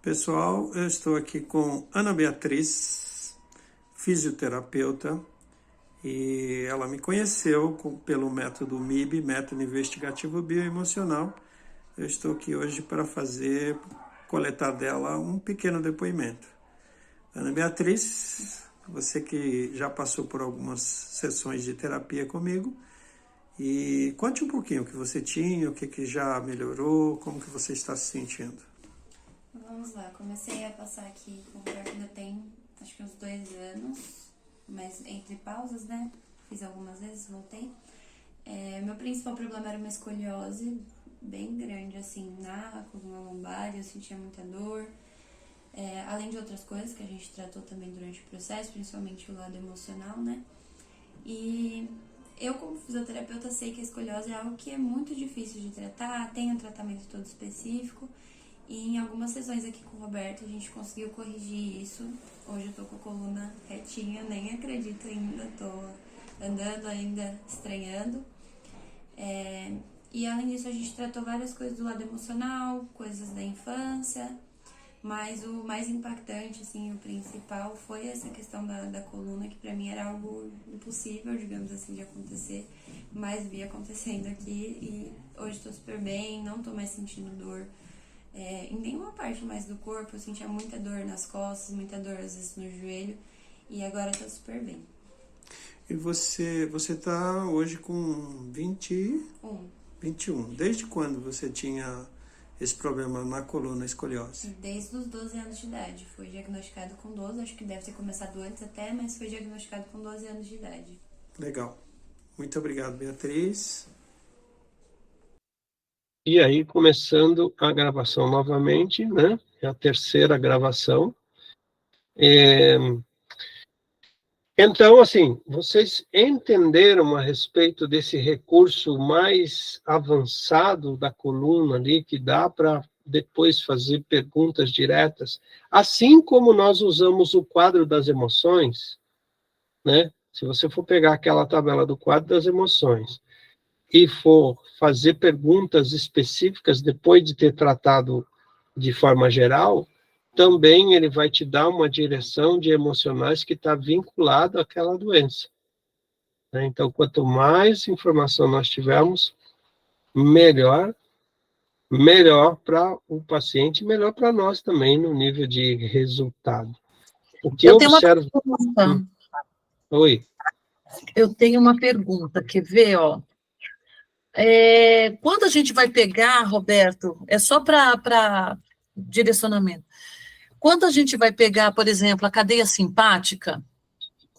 Pessoal, eu estou aqui com Ana Beatriz, fisioterapeuta, e ela me conheceu pelo método MIB, Método Investigativo Bioemocional. Eu estou aqui hoje para coletar dela um pequeno depoimento. Ana Beatriz, você que já passou por algumas sessões de terapia comigo, e conte um pouquinho o que você tinha, o que já melhorou, como que você está se sentindo. Vamos lá, comecei a passar aqui com ainda tem acho que uns 2 anos, mas entre pausas, né? Fiz algumas vezes, voltei. Meu principal problema era uma escoliose bem grande, assim, na coluna lombar, eu sentia muita dor. Além de outras coisas que a gente tratou também durante o processo, principalmente o lado emocional, né? E eu, como fisioterapeuta, sei que a escoliose é algo que é muito difícil de tratar, tem um tratamento todo específico. E em algumas sessões aqui com o Roberto, a gente conseguiu corrigir isso. Hoje eu tô com a coluna retinha, nem acredito ainda, tô andando ainda, estranhando. E além disso, a gente tratou várias coisas do lado emocional, coisas da infância, mas o mais impactante, assim, o principal foi essa questão da coluna, que pra mim era algo impossível, digamos assim, de acontecer, mas vi acontecendo aqui e hoje tô super bem, não tô mais sentindo dor em nenhuma parte mais do corpo. Eu sentia muita dor nas costas, muita dor às vezes no joelho, e agora tô super bem. E você está hoje com 21. Desde quando você tinha esse problema na coluna, escoliose? Desde os 12 anos de idade. Foi diagnosticado com 12, acho que deve ter começado antes até, mas foi diagnosticado com 12 anos de idade. Legal. Muito obrigado, Beatriz. E aí, começando a gravação novamente, né? É a terceira gravação. Então, assim, vocês entenderam a respeito desse recurso mais avançado da coluna ali, que dá para depois fazer perguntas diretas, assim como nós usamos o quadro das emoções, né? Se você for pegar aquela tabela do quadro das emoções e for fazer perguntas específicas depois de ter tratado de forma geral, também ele vai te dar uma direção de emocionais que está vinculado àquela doença. Então, quanto mais informação nós tivermos, melhor para o paciente, melhor para nós também no nível de resultado. O que Eu eu tenho uma observo... pergunta. Oi. Eu tenho uma pergunta, quer ver, ó? Quando a gente vai pegar, Roberto, é só para direcionamento. Quando a gente vai pegar, por exemplo, a cadeia simpática,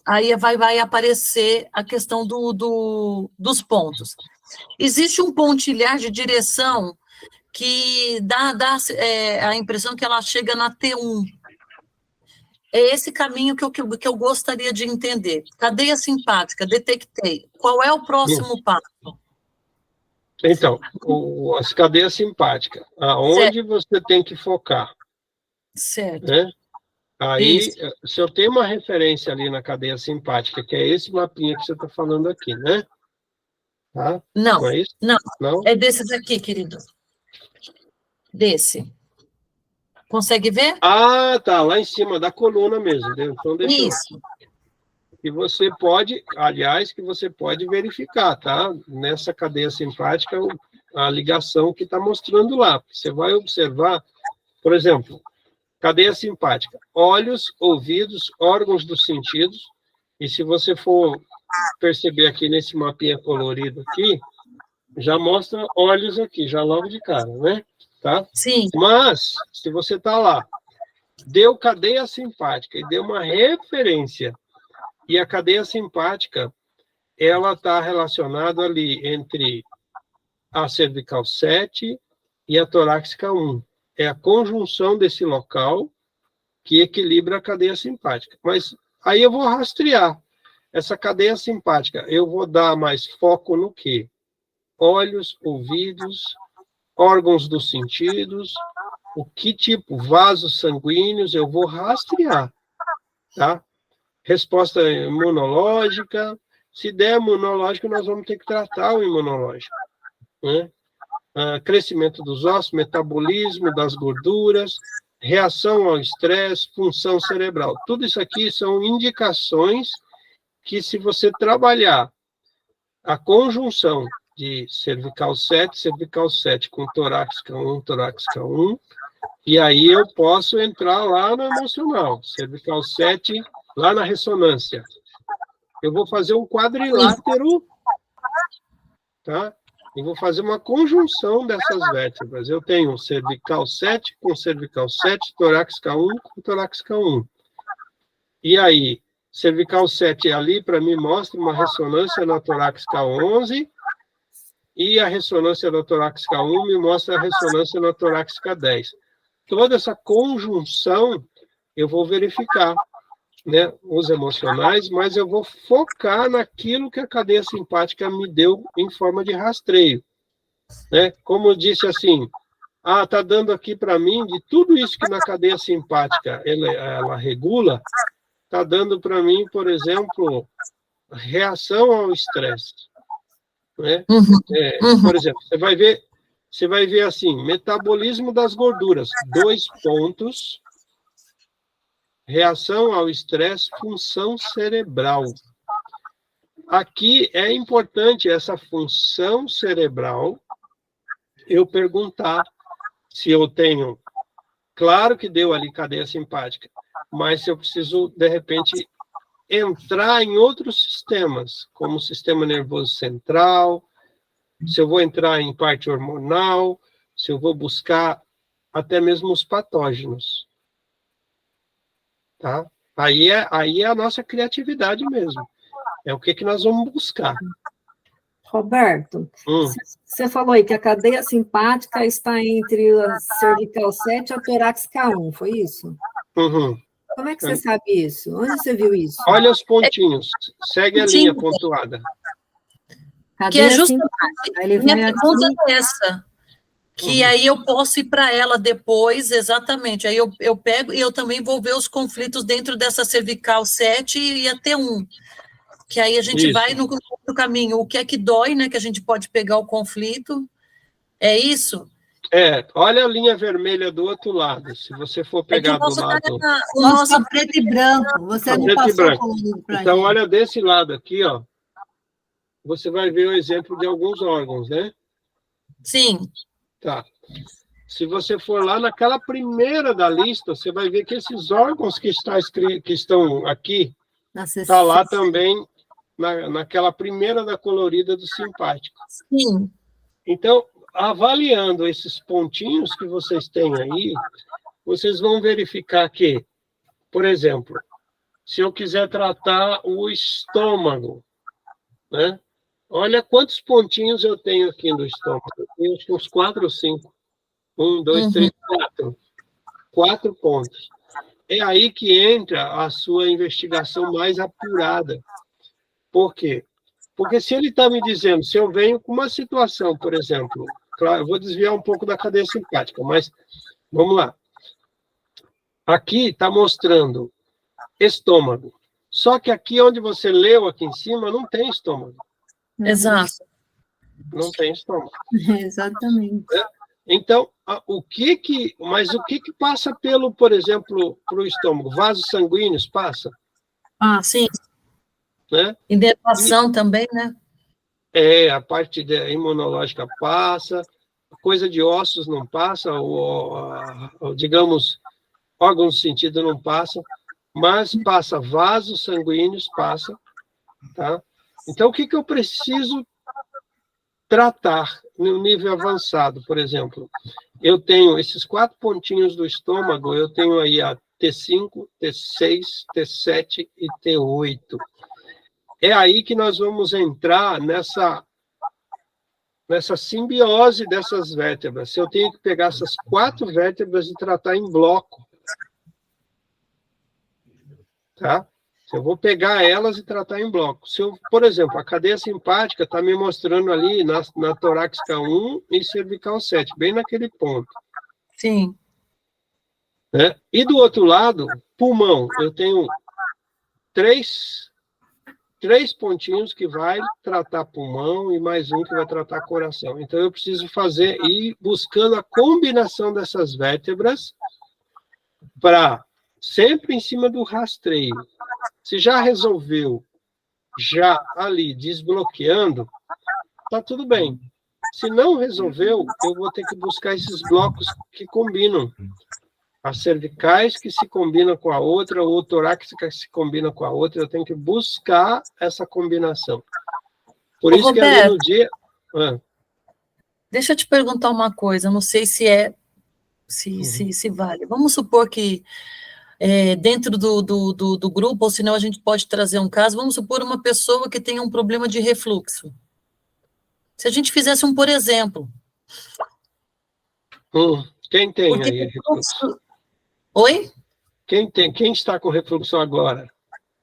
aí vai aparecer a questão dos pontos. Existe um pontilhar de direção que dá a impressão que ela chega na T1. É esse caminho que eu gostaria de entender. Cadeia simpática, detectei. Qual é o próximo passo? Então, as cadeias simpáticas, aonde você tem que focar? Certo. Né? Aí, Isso. se eu tenho uma referência ali na cadeia simpática, que é esse mapinha que você está falando aqui, né? Tá? Não, Não é isso? não. Não? É desse daqui, querido. Desse. Consegue ver? Ah, tá, lá em cima da coluna mesmo. Então, deixa eu... Isso. E você pode, aliás, que você pode verificar, tá? Nessa cadeia simpática, a ligação que está mostrando lá. Você vai observar, por exemplo, cadeia simpática, olhos, ouvidos, órgãos dos sentidos, e se você for perceber aqui nesse mapinha colorido aqui, já mostra olhos aqui, já logo de cara, né? Tá? Sim. Mas, se você está lá, deu cadeia simpática e deu uma referência, e a cadeia simpática, ela está relacionada ali entre a cervical 7 e a torácica 1. É a conjunção desse local que equilibra a cadeia simpática. Mas aí eu vou rastrear essa cadeia simpática. Eu vou dar mais foco no quê? Olhos, ouvidos, órgãos dos sentidos, o que tipo, vasos sanguíneos, eu vou rastrear, tá? Resposta imunológica, se der imunológico, nós vamos ter que tratar o imunológico, né? Crescimento dos ossos, metabolismo das gorduras, reação ao estresse, função cerebral. Tudo isso aqui são indicações que, se você trabalhar a conjunção de cervical 7 com torácica 1, e aí eu posso entrar lá no emocional, cervical 7, lá na ressonância. Eu vou fazer um quadrilátero, tá? E vou fazer uma conjunção dessas vértebras. Eu tenho cervical 7 com cervical 7, torácica 1 com torácica 1. E aí, cervical 7 ali, para mim, mostra uma ressonância na torácica 11, e a ressonância da torácica 1 me mostra a ressonância na torácica 10. Toda essa conjunção eu vou verificar, né, os emocionais, mas eu vou focar naquilo que a cadeia simpática me deu em forma de rastreio, né? Como eu disse assim, tá dando aqui para mim, de tudo isso que na cadeia simpática ela regula, tá dando para mim, por exemplo, reação ao estresse, né? Por exemplo, você vai ver assim, metabolismo das gorduras, 2 pontos, reação ao estresse, função cerebral. Aqui é importante essa função cerebral, eu perguntar se eu tenho, claro que deu ali cadeia simpática, mas se eu preciso, de repente, entrar em outros sistemas, como o sistema nervoso central, se eu vou entrar em parte hormonal, se eu vou buscar até mesmo os patógenos. Tá? Aí é a nossa criatividade mesmo. É o que nós vamos buscar. Roberto, você falou aí que a cadeia simpática está entre a cervical 7 e a torácica 1, foi isso? Uhum. Como é que você sabe isso? Onde você viu isso? Olha os pontinhos. Segue a linha pontuada. Que é Cadeia justamente simpática. Ele minha vai pergunta aqui. é essa. Que aí eu posso ir para ela depois, exatamente. Aí eu pego e eu também vou ver os conflitos dentro dessa cervical 7 e até 1. Que aí a gente vai no caminho. O que é que dói, né? Que a gente pode pegar o conflito. É isso? Olha a linha vermelha do outro lado. Se você for pegar do lado... O nosso é preto e branco. Você não passou colorido para Então, olha desse lado aqui, ó. Você vai ver o exemplo de alguns órgãos, né? Sim. Tá. Se você for lá naquela primeira da lista, você vai ver que esses órgãos que estão aqui, está lá também naquela primeira da colorida do simpático. Sim. Então, avaliando esses pontinhos que vocês têm aí, vocês vão verificar que, por exemplo, se eu quiser tratar o estômago, né? Olha quantos pontinhos eu tenho aqui no estômago. Eu tenho acho que uns 4 ou 5. 1, 2, 3, 4. 4 pontos. É aí que entra a sua investigação mais apurada. Por quê? Porque se ele está me dizendo, se eu venho com uma situação, por exemplo, claro, eu vou desviar um pouco da cadeia simpática, mas vamos lá. Aqui está mostrando estômago. Só que aqui onde você leu, aqui em cima, não tem estômago. Exato. Não tem estômago. Exatamente. Então, mas o que passa pelo, por exemplo, para o estômago? Vasos sanguíneos passa? Sim. Né? Inervação também, né? A parte imunológica passa, coisa de ossos não passa, digamos, órgãos de sentido não passa, mas passa vasos sanguíneos, passa, tá? Então, o que eu preciso tratar no nível avançado, por exemplo? Eu tenho esses 4 pontinhos do estômago, eu tenho aí a T5, T6, T7 e T8. É aí que nós vamos entrar nessa simbiose dessas vértebras. Se eu tenho que pegar essas 4 vértebras e tratar em bloco, tá? Eu vou pegar elas e tratar em bloco. Se eu, por exemplo, a cadeia simpática está me mostrando ali na torácica 1 e cervical 7, bem naquele ponto. Sim. Né? E do outro lado, pulmão. Eu tenho 3 pontinhos que vai tratar pulmão e mais um que vai tratar coração. Então, eu preciso ir buscando a combinação dessas vértebras para sempre em cima do rastreio. Se já resolveu, já ali desbloqueando, tá tudo bem. Se não resolveu, eu vou ter que buscar esses blocos que combinam. As cervicais que se combinam com a outra, ou o torácica que se combina com a outra, eu tenho que buscar essa combinação. Por isso que ali no dia... Deixa eu te perguntar uma coisa, não sei se vale. Vamos supor que dentro do grupo, ou senão a gente pode trazer um caso, vamos supor uma pessoa que tenha um problema de refluxo. Se a gente fizesse por exemplo. Quem tem aí refluxo? Oi? Quem está com refluxo agora?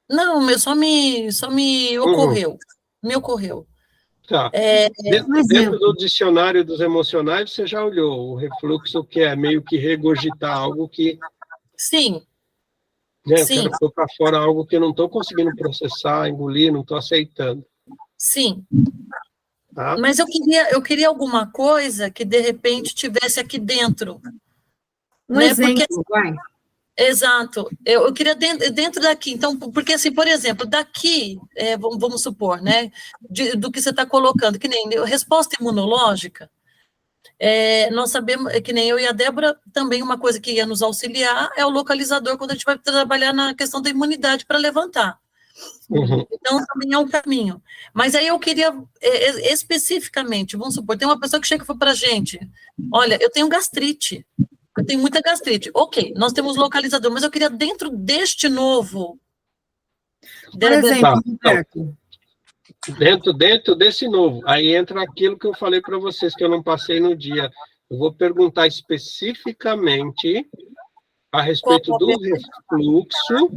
Não, só me ocorreu. Me ocorreu. Tá. Dentro do dicionário dos emocionais, você já olhou o refluxo, que é meio que regurgitar algo que... Sim. Né, sim. Eu quero pôr para fora algo que eu não estou conseguindo processar, engolir, não estou aceitando. Sim. Tá? Mas eu queria alguma coisa que, de repente, tivesse aqui dentro. Um exemplo, vai. Exato. Eu queria dentro daqui. Então, porque, assim, por exemplo, daqui, vamos supor, né, do que você está colocando, que nem resposta imunológica, nós sabemos, que nem eu e a Débora, também uma coisa que ia nos auxiliar é o localizador, quando a gente vai trabalhar na questão da imunidade para levantar. Então, também é um caminho. Mas aí eu queria, especificamente, vamos supor, tem uma pessoa que chega e fala para a gente, olha, eu tenho gastrite, eu tenho muita gastrite. Ok, nós temos localizador, mas eu queria dentro deste novo... Por exemplo, Roberto. Dentro desse novo, aí entra aquilo que eu falei para vocês, que eu não passei no dia. Eu vou perguntar especificamente a respeito do refluxo.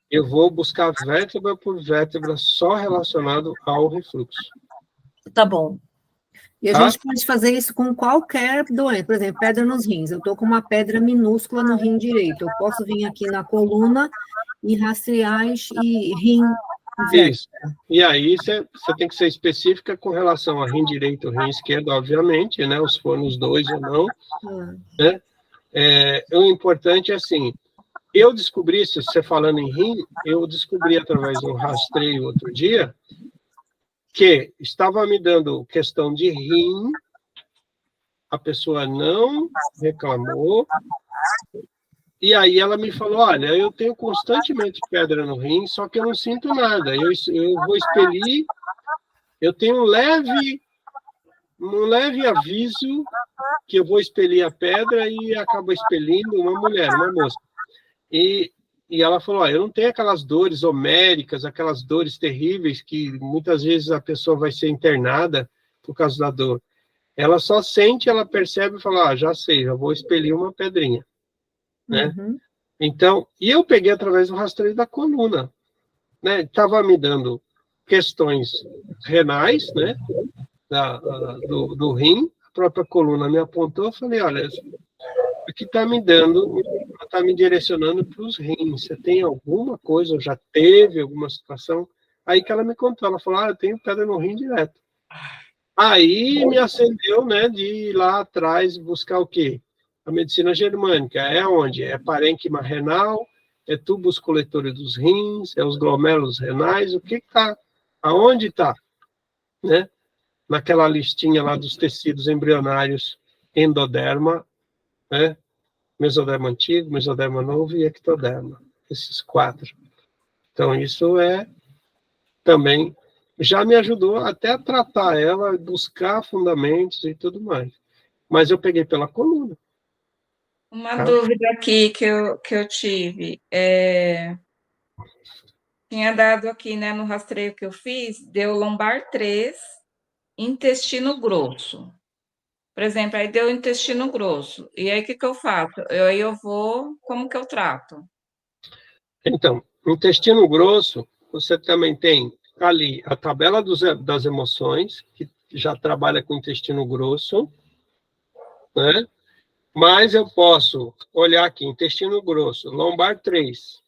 Eu vou buscar vértebra por vértebra só relacionado ao refluxo. Tá bom. E a gente pode fazer isso com qualquer doença. Por exemplo, pedra nos rins. Eu estou com uma pedra minúscula no rim direito. Eu posso vir aqui na coluna e rastrear e rim. Isso. E aí você tem que ser específica com relação a rim direito e rim esquerdo, obviamente, né? Se for nos dois ou não. Né? O importante é assim, eu descobri isso, você falando em rim, eu descobri através de um rastreio outro dia, que estava me dando questão de rim, a pessoa não reclamou, e aí ela me falou, olha, eu tenho constantemente pedra no rim, só que eu não sinto nada, eu vou expelir, eu tenho um leve aviso que eu vou expelir a pedra e acabo expelindo uma mulher, uma moça. E ela falou, eu não tenho aquelas dores homéricas, aquelas dores terríveis que muitas vezes a pessoa vai ser internada por causa da dor. Ela só sente, ela percebe e fala, já sei, já vou expelir uma pedrinha. Né? Então, e eu peguei através do rastreio da coluna. Né? Estava me dando questões renais, né? do rim, a própria coluna me apontou, eu falei, olha, aqui está me direcionando para os rins, você tem alguma coisa, ou já teve alguma situação? Aí que ela me contou, ela falou, eu tenho pedra no rim direto. Aí me acendeu, né, de ir lá atrás buscar o quê? A medicina germânica, é onde? É parênquima renal, é tubos coletores dos rins, é os glomérulos renais, o que está? Aonde está? Né? Naquela listinha lá dos tecidos embrionários, endoderma, né? Mesoderma antigo, mesoderma novo e ectoderma. Esses 4. Então, isso também já me ajudou até a tratar ela, buscar fundamentos e tudo mais. Mas eu peguei pela coluna. Uma dúvida aqui que eu tive. Tinha dado aqui, né, no rastreio que eu fiz, deu lombar 3, intestino grosso. Por exemplo, aí deu intestino grosso. E aí, o que eu faço? Aí eu vou... Como que eu trato? Então, intestino grosso, você também tem ali a tabela das emoções, que já trabalha com intestino grosso, né? Mas eu posso olhar aqui, intestino grosso, lombar 3.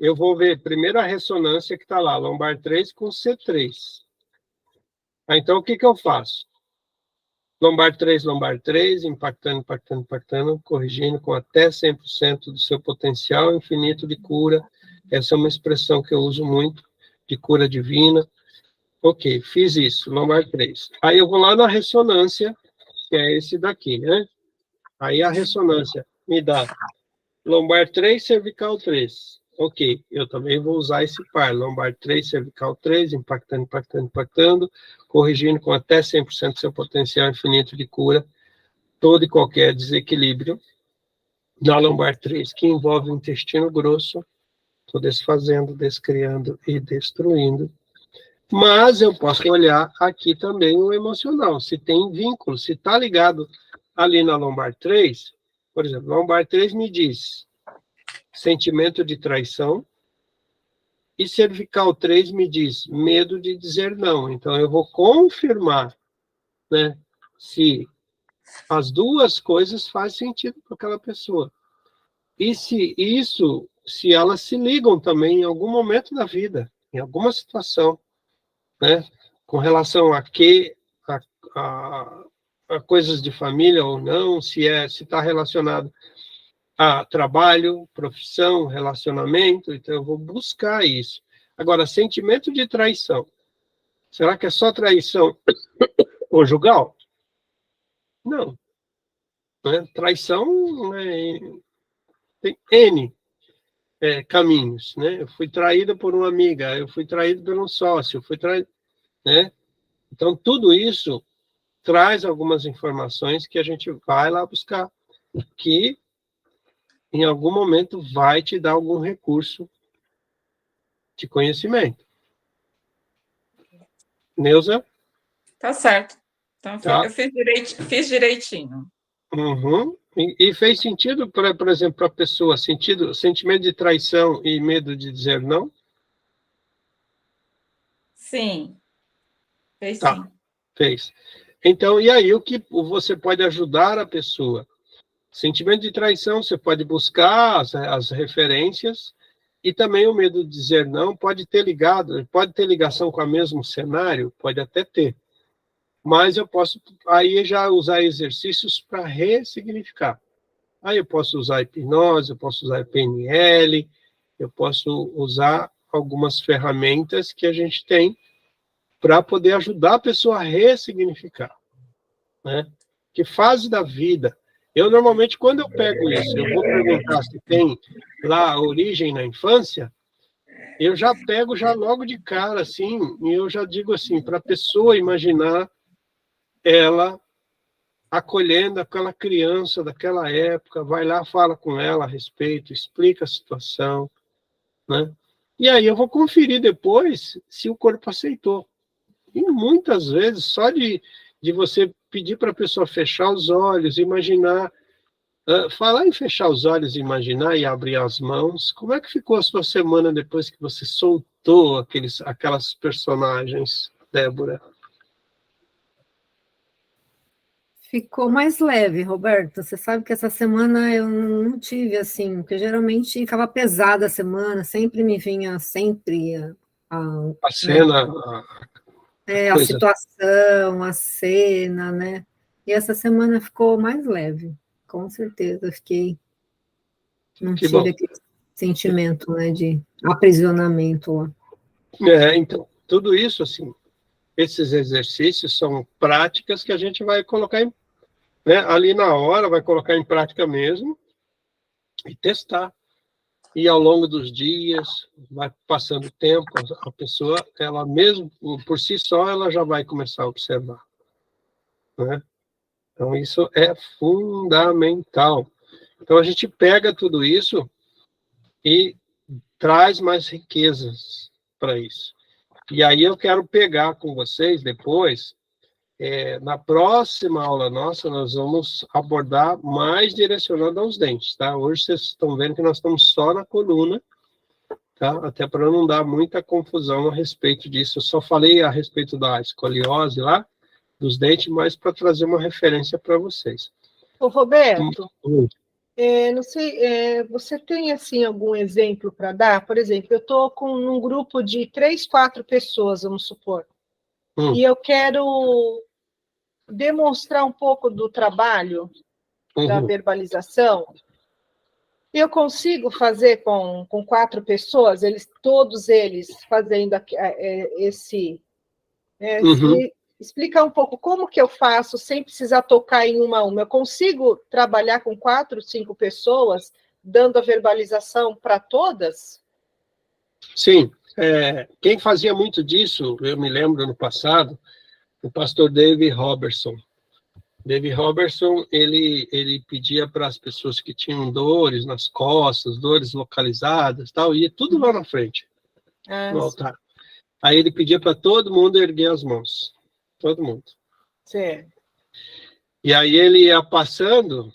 Eu vou ver primeiro a ressonância que está lá, lombar 3 com C3. Então, o que eu faço? Lombar 3, impactando, impactando, impactando, corrigindo com até 100% do seu potencial infinito de cura. Essa é uma expressão que eu uso muito, de cura divina. Ok, fiz isso, lombar 3. Aí eu vou lá na ressonância, que é esse daqui, né? Aí a ressonância me dá lombar 3, cervical 3. Ok, eu também vou usar esse par, lombar 3, cervical 3, impactando, impactando, impactando, corrigindo com até 100% do seu potencial infinito de cura, todo e qualquer desequilíbrio na lombar 3, que envolve o intestino grosso, estou desfazendo, descriando e destruindo. Mas eu posso olhar aqui também o emocional, se tem vínculo, se está ligado ali na lombar 3, por exemplo, lombar 3 me diz sentimento de traição, e cervical 3 me diz medo de dizer não. Então, eu vou confirmar, né, se as duas coisas fazem sentido para aquela pessoa. E se elas se ligam também em algum momento da vida, em alguma situação, né, com relação a coisas de família ou não, se está relacionado a trabalho, profissão, relacionamento, então eu vou buscar isso. Agora, sentimento de traição. Será que é só traição conjugal? Não. Né? Traição tem N caminhos. Né? Eu fui traída por uma amiga, eu fui traído por um sócio, né? Então, tudo isso traz algumas informações que a gente vai lá buscar, que em algum momento vai te dar algum recurso de conhecimento. Neuza? Tá certo. Então, Tá. eu fiz direitinho. Uhum. E fez sentido, por exemplo, para a pessoa, sentimento de traição e medo de dizer não? Sim, fez Tá, sim. fez. Então, e aí, o que você pode ajudar a pessoa? Sentimento de traição, você pode buscar as referências, e também o medo de dizer não pode ter ligação com o mesmo cenário, pode até ter. Mas eu posso aí já usar exercícios para ressignificar. Aí eu posso usar hipnose, eu posso usar PNL, eu posso usar algumas ferramentas que a gente tem para poder ajudar a pessoa a ressignificar, né? Que fase da vida? Eu, normalmente, quando eu pego isso, eu vou perguntar se tem lá a origem na infância, eu já pego já logo de cara, assim, e eu já digo assim, para a pessoa imaginar ela acolhendo aquela criança daquela época, vai lá, fala com ela a respeito, explica a situação, né? E aí eu vou conferir depois se o corpo aceitou. E muitas vezes, só de você pedir para a pessoa fechar os olhos, imaginar, falar em fechar os olhos, imaginar e abrir as mãos, como é que ficou a sua semana depois que você soltou aquelas personagens, Débora? Ficou mais leve, Roberto. Você sabe que essa semana eu não tive assim, porque geralmente ficava pesada a semana, sempre me vinha sempre A cena, a coisa. situação, a cena, né? E essa semana ficou mais leve, com certeza. Não Que bom. tive aquele sentimento, né, de aprisionamento lá. Então, tudo isso, assim, esses exercícios são práticas que a gente vai colocar ali na hora, vai colocar em prática mesmo e testar. E ao longo dos dias, vai passando o tempo, a pessoa, ela mesmo, por si só, ela já vai começar a observar, né? Então, isso é fundamental. Então, a gente pega tudo isso e traz mais riquezas para isso. E aí eu quero pegar com vocês depois, na próxima aula nossa, nós vamos abordar mais direcionado aos dentes, tá? Hoje vocês estão vendo que nós estamos só na coluna, tá? Até para não dar muita confusão a respeito disso. Eu só falei a respeito da escoliose lá, dos dentes, mas para trazer uma referência para vocês. Ô, Roberto, não sei, você tem assim algum exemplo para dar? Por exemplo, eu estou num grupo de 3, 4 pessoas, vamos supor, e eu quero demonstrar um pouco do trabalho da Uhum. verbalização. Eu consigo fazer com 4 pessoas, todos eles fazendo esse... Uhum. Me explica um pouco como que eu faço sem precisar tocar em uma a uma. Eu consigo trabalhar com 4, 5 pessoas, dando a verbalização para todas? Sim, quem fazia muito disso, eu me lembro no passado, o pastor David Robertson. David Robertson, ele pedia para as pessoas que tinham dores nas costas, dores localizadas, tal, ia tudo lá na frente, no altar. Aí ele pedia para todo mundo erguer as mãos, todo mundo. Certo. E aí ele ia passando,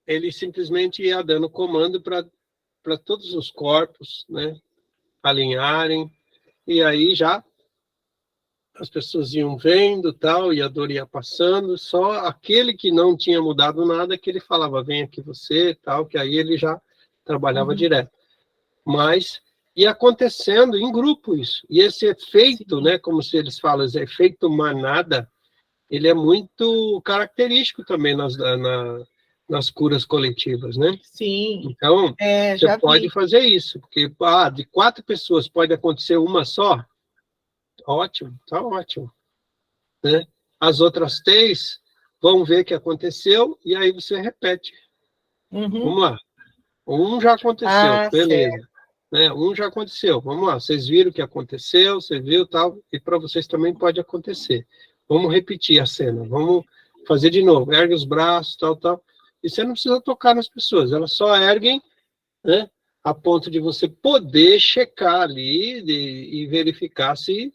ele simplesmente ia dando comando para todos os corpos, né, alinharem, e aí já as pessoas iam vendo, tal, e a dor ia passando, só aquele que não tinha mudado nada, que ele falava, vem aqui você, tal, que aí ele já trabalhava direto. Mas ia acontecendo em grupo isso. E esse efeito, né, como se eles falam, esse efeito manada, ele é muito característico também nas curas coletivas, né? Sim. Então, você pode vi. fazer isso, porque de 4 pessoas pode acontecer uma só, ótimo, tá ótimo. Né? As outras 3 vão ver o que aconteceu e aí você repete. Vamos lá. Um já aconteceu, beleza. Né? Um já aconteceu, vamos lá. Vocês viram o que aconteceu, você viu tal, e para vocês também pode acontecer. Vamos repetir a cena, vamos fazer de novo. Ergue os braços, tal, tal. E você não precisa tocar nas pessoas, elas só erguem, né? A ponto de você poder checar ali e verificar se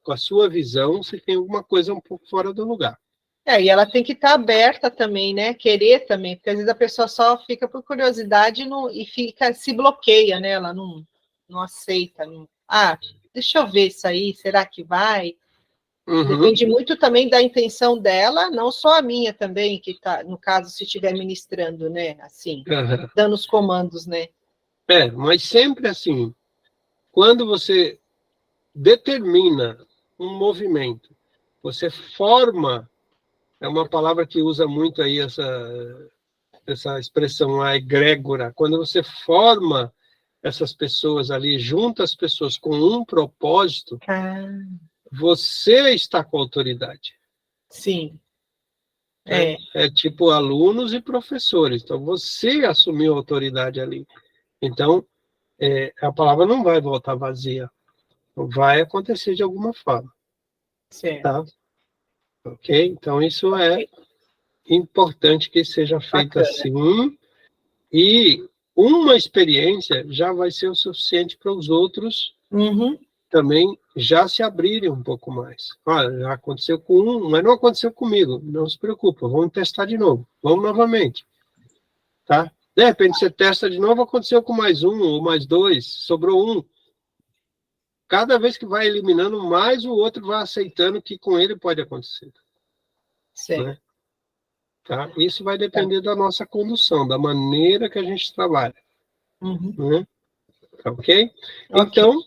com a sua visão, se tem alguma coisa um pouco fora do lugar. E ela tem que estar aberta também, né? Querer também, porque às vezes a pessoa só fica por curiosidade e se bloqueia, né? Ela não aceita. Deixa eu ver isso aí, será que vai? Depende muito também da intenção dela, não só a minha também, que tá, no caso, se estiver ministrando, né? Assim, dando os comandos, né? Mas sempre assim, quando você determina um movimento, você forma, é uma palavra que usa muito aí essa expressão, a egrégora, quando você forma essas pessoas ali, junta as pessoas com um propósito, você está com autoridade. Sim. É tipo alunos e professores, então você assumiu a autoridade ali. Então, a palavra não vai voltar vazia, vai acontecer de alguma forma. Certo. Tá? Ok? Então, isso é importante que seja feito assim, e uma experiência já vai ser o suficiente para os outros também já se abrirem um pouco mais. Olha, já aconteceu com um, mas não aconteceu comigo, não se preocupa, vamos testar de novo, vamos novamente. Tá? De repente você testa de novo, aconteceu com mais um ou mais 2, sobrou um. Cada vez que vai eliminando, mais o outro vai aceitando que com ele pode acontecer. Certo. Né? Tá? Isso vai depender da nossa condução, da maneira que a gente trabalha. Né? Ok? Então,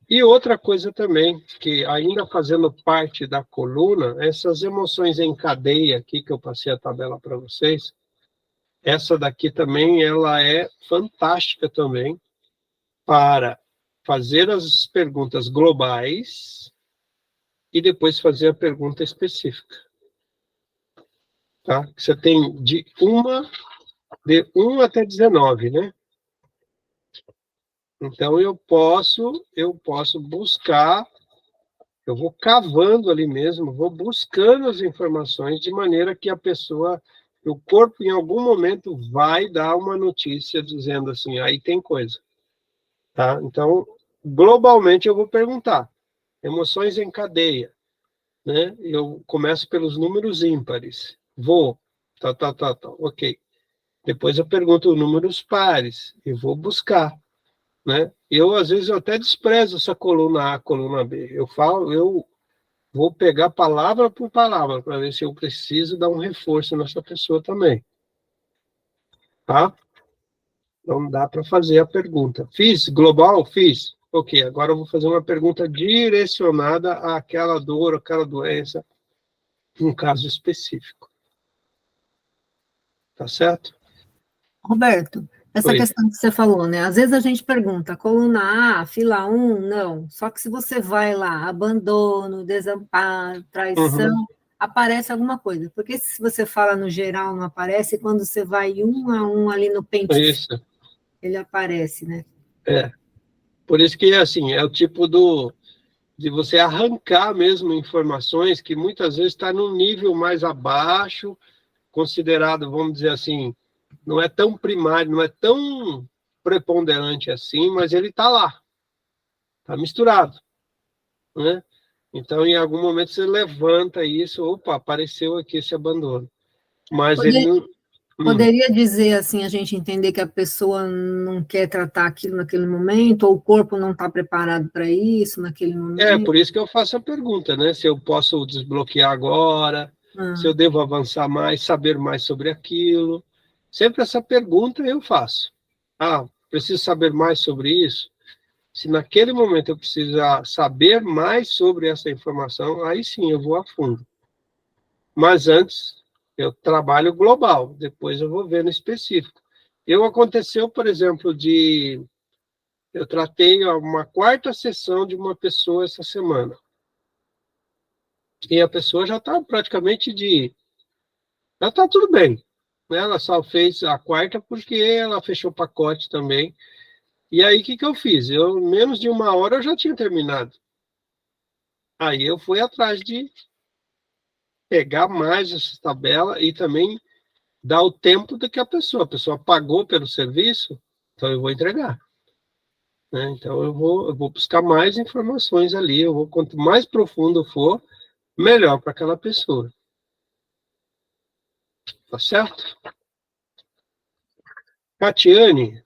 e outra coisa também, que ainda fazendo parte da coluna, essas emoções em cadeia aqui, que eu passei a tabela para vocês, essa daqui também, ela é fantástica também para fazer as perguntas globais e depois fazer a pergunta específica. Tá? Você tem de 1 até 19, né? Então, eu posso buscar, eu vou cavando ali mesmo, vou buscando as informações de maneira que a pessoa, o corpo, em algum momento, vai dar uma notícia dizendo assim, aí tem coisa. Tá? Então, globalmente, eu vou perguntar. Emoções em cadeia. Né? Eu começo pelos números ímpares. Ok. Depois eu pergunto números pares e vou buscar. Né? Às vezes, eu até desprezo essa coluna A, coluna B. Eu vou pegar palavra por palavra para ver se eu preciso dar um reforço nessa pessoa também. Tá? Então, dá para fazer a pergunta. Fiz global? Fiz. Ok, agora eu vou fazer uma pergunta direcionada àquela dor, àquela doença. um caso específico. Tá certo? Roberto, essa Oi. questão que você falou, né? Às vezes a gente pergunta, coluna A, fila 1, não. Só que se você vai lá, abandono, desamparo, traição, Uhum. aparece alguma coisa. Porque se você fala no geral, não aparece, e quando você vai um a um ali no pente, Isso. ele aparece, né? É. Por isso que, assim, é o tipo de você arrancar mesmo informações que muitas vezes está num nível mais abaixo, considerado, vamos dizer assim, não é tão primário, não é tão preponderante assim, mas ele está lá, está misturado, né? Então, em algum momento você levanta isso, opa, apareceu aqui esse abandono. Mas ele não... Poderia dizer assim, a gente entender que a pessoa não quer tratar aquilo naquele momento, ou o corpo não está preparado para isso naquele momento? Por isso que eu faço a pergunta, né? Se eu posso desbloquear agora, se eu devo avançar mais, saber mais sobre aquilo. Sempre essa pergunta eu faço. Ah, preciso saber mais sobre isso? Se naquele momento eu precisar saber mais sobre essa informação, aí sim eu vou a fundo. Mas antes, eu trabalho global, depois eu vou ver no específico. Aconteceu, por exemplo, eu tratei uma quarta sessão de uma pessoa essa semana. E a pessoa já está praticamente já está tudo bem. Ela só fez a quarta porque ela fechou o pacote também. E aí, o que eu fiz? Menos de uma hora, eu já tinha terminado. Aí eu fui atrás de pegar mais essa tabela e também dar o tempo do que a pessoa pagou pelo serviço, então eu vou entregar. Né? Então eu vou buscar mais informações ali, quanto mais profundo for, melhor para aquela pessoa. Tá certo? Catiane,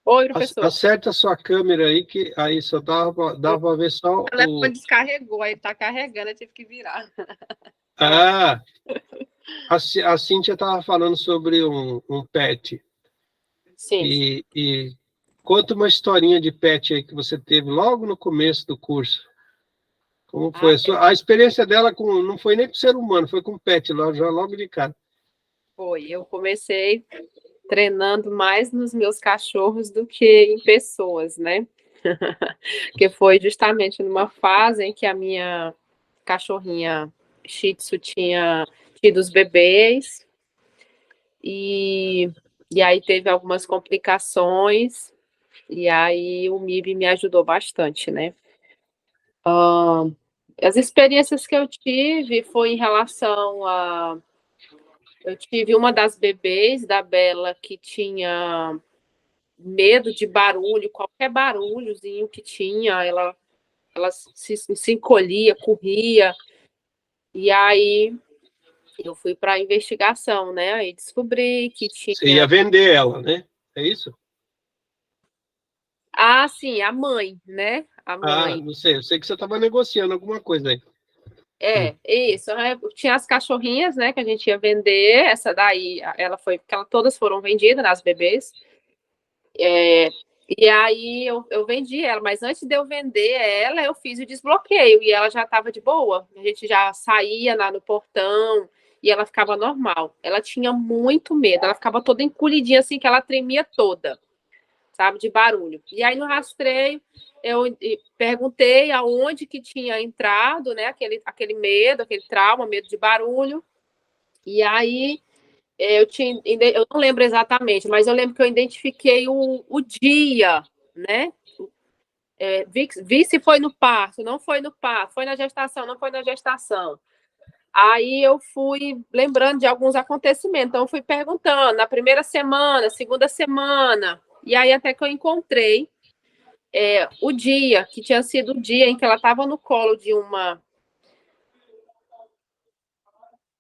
Oi, professor. acerta a sua câmera aí, que aí só dá para ver só O telefone descarregou, aí tá carregando, eu tive que virar. Ah, a Cíntia estava falando sobre um pet. Sim. E conta uma historinha de pet aí que você teve logo no começo do curso. Como foi? A experiência dela não foi nem com ser humano, foi com pet, já logo de cara. Foi. Eu comecei treinando mais nos meus cachorros do que em pessoas, né? Que foi justamente numa fase em que a minha cachorrinha Shih Tzu tinha tido os bebês e aí teve algumas complicações e aí o MIB me ajudou bastante, né? As experiências que eu tive foi em relação a... Eu tive uma das bebês da Bela que tinha medo de barulho, qualquer barulhozinho que tinha, ela se encolhia, corria, e aí eu fui para a investigação, né? Aí descobri que tinha... Você ia vender ela, né? É isso? Ah, sim, a mãe, né? A mãe. Não sei, eu sei que você estava negociando alguma coisa aí. Isso. Tinha as cachorrinhas, né, que a gente ia vender. Essa daí, ela foi, porque todas foram vendidas, nas bebês. E aí eu vendi ela, mas antes de eu vender ela, eu fiz o desbloqueio e ela já estava de boa. A gente já saía lá no portão e ela ficava normal. Ela tinha muito medo, ela ficava toda encolhidinha assim, que ela tremia toda, sabe, de barulho. E aí no rastreio eu perguntei aonde que tinha entrado, né, aquele medo, aquele trauma, medo de barulho. E aí eu não lembro exatamente, mas eu lembro que eu identifiquei o dia, né? Vi se foi no parto, não foi no parto, foi na gestação, não foi na gestação. Aí eu fui lembrando de alguns acontecimentos, então eu fui perguntando na primeira semana, segunda semana, e aí até que eu encontrei o dia, que tinha sido o dia em que ela estava no colo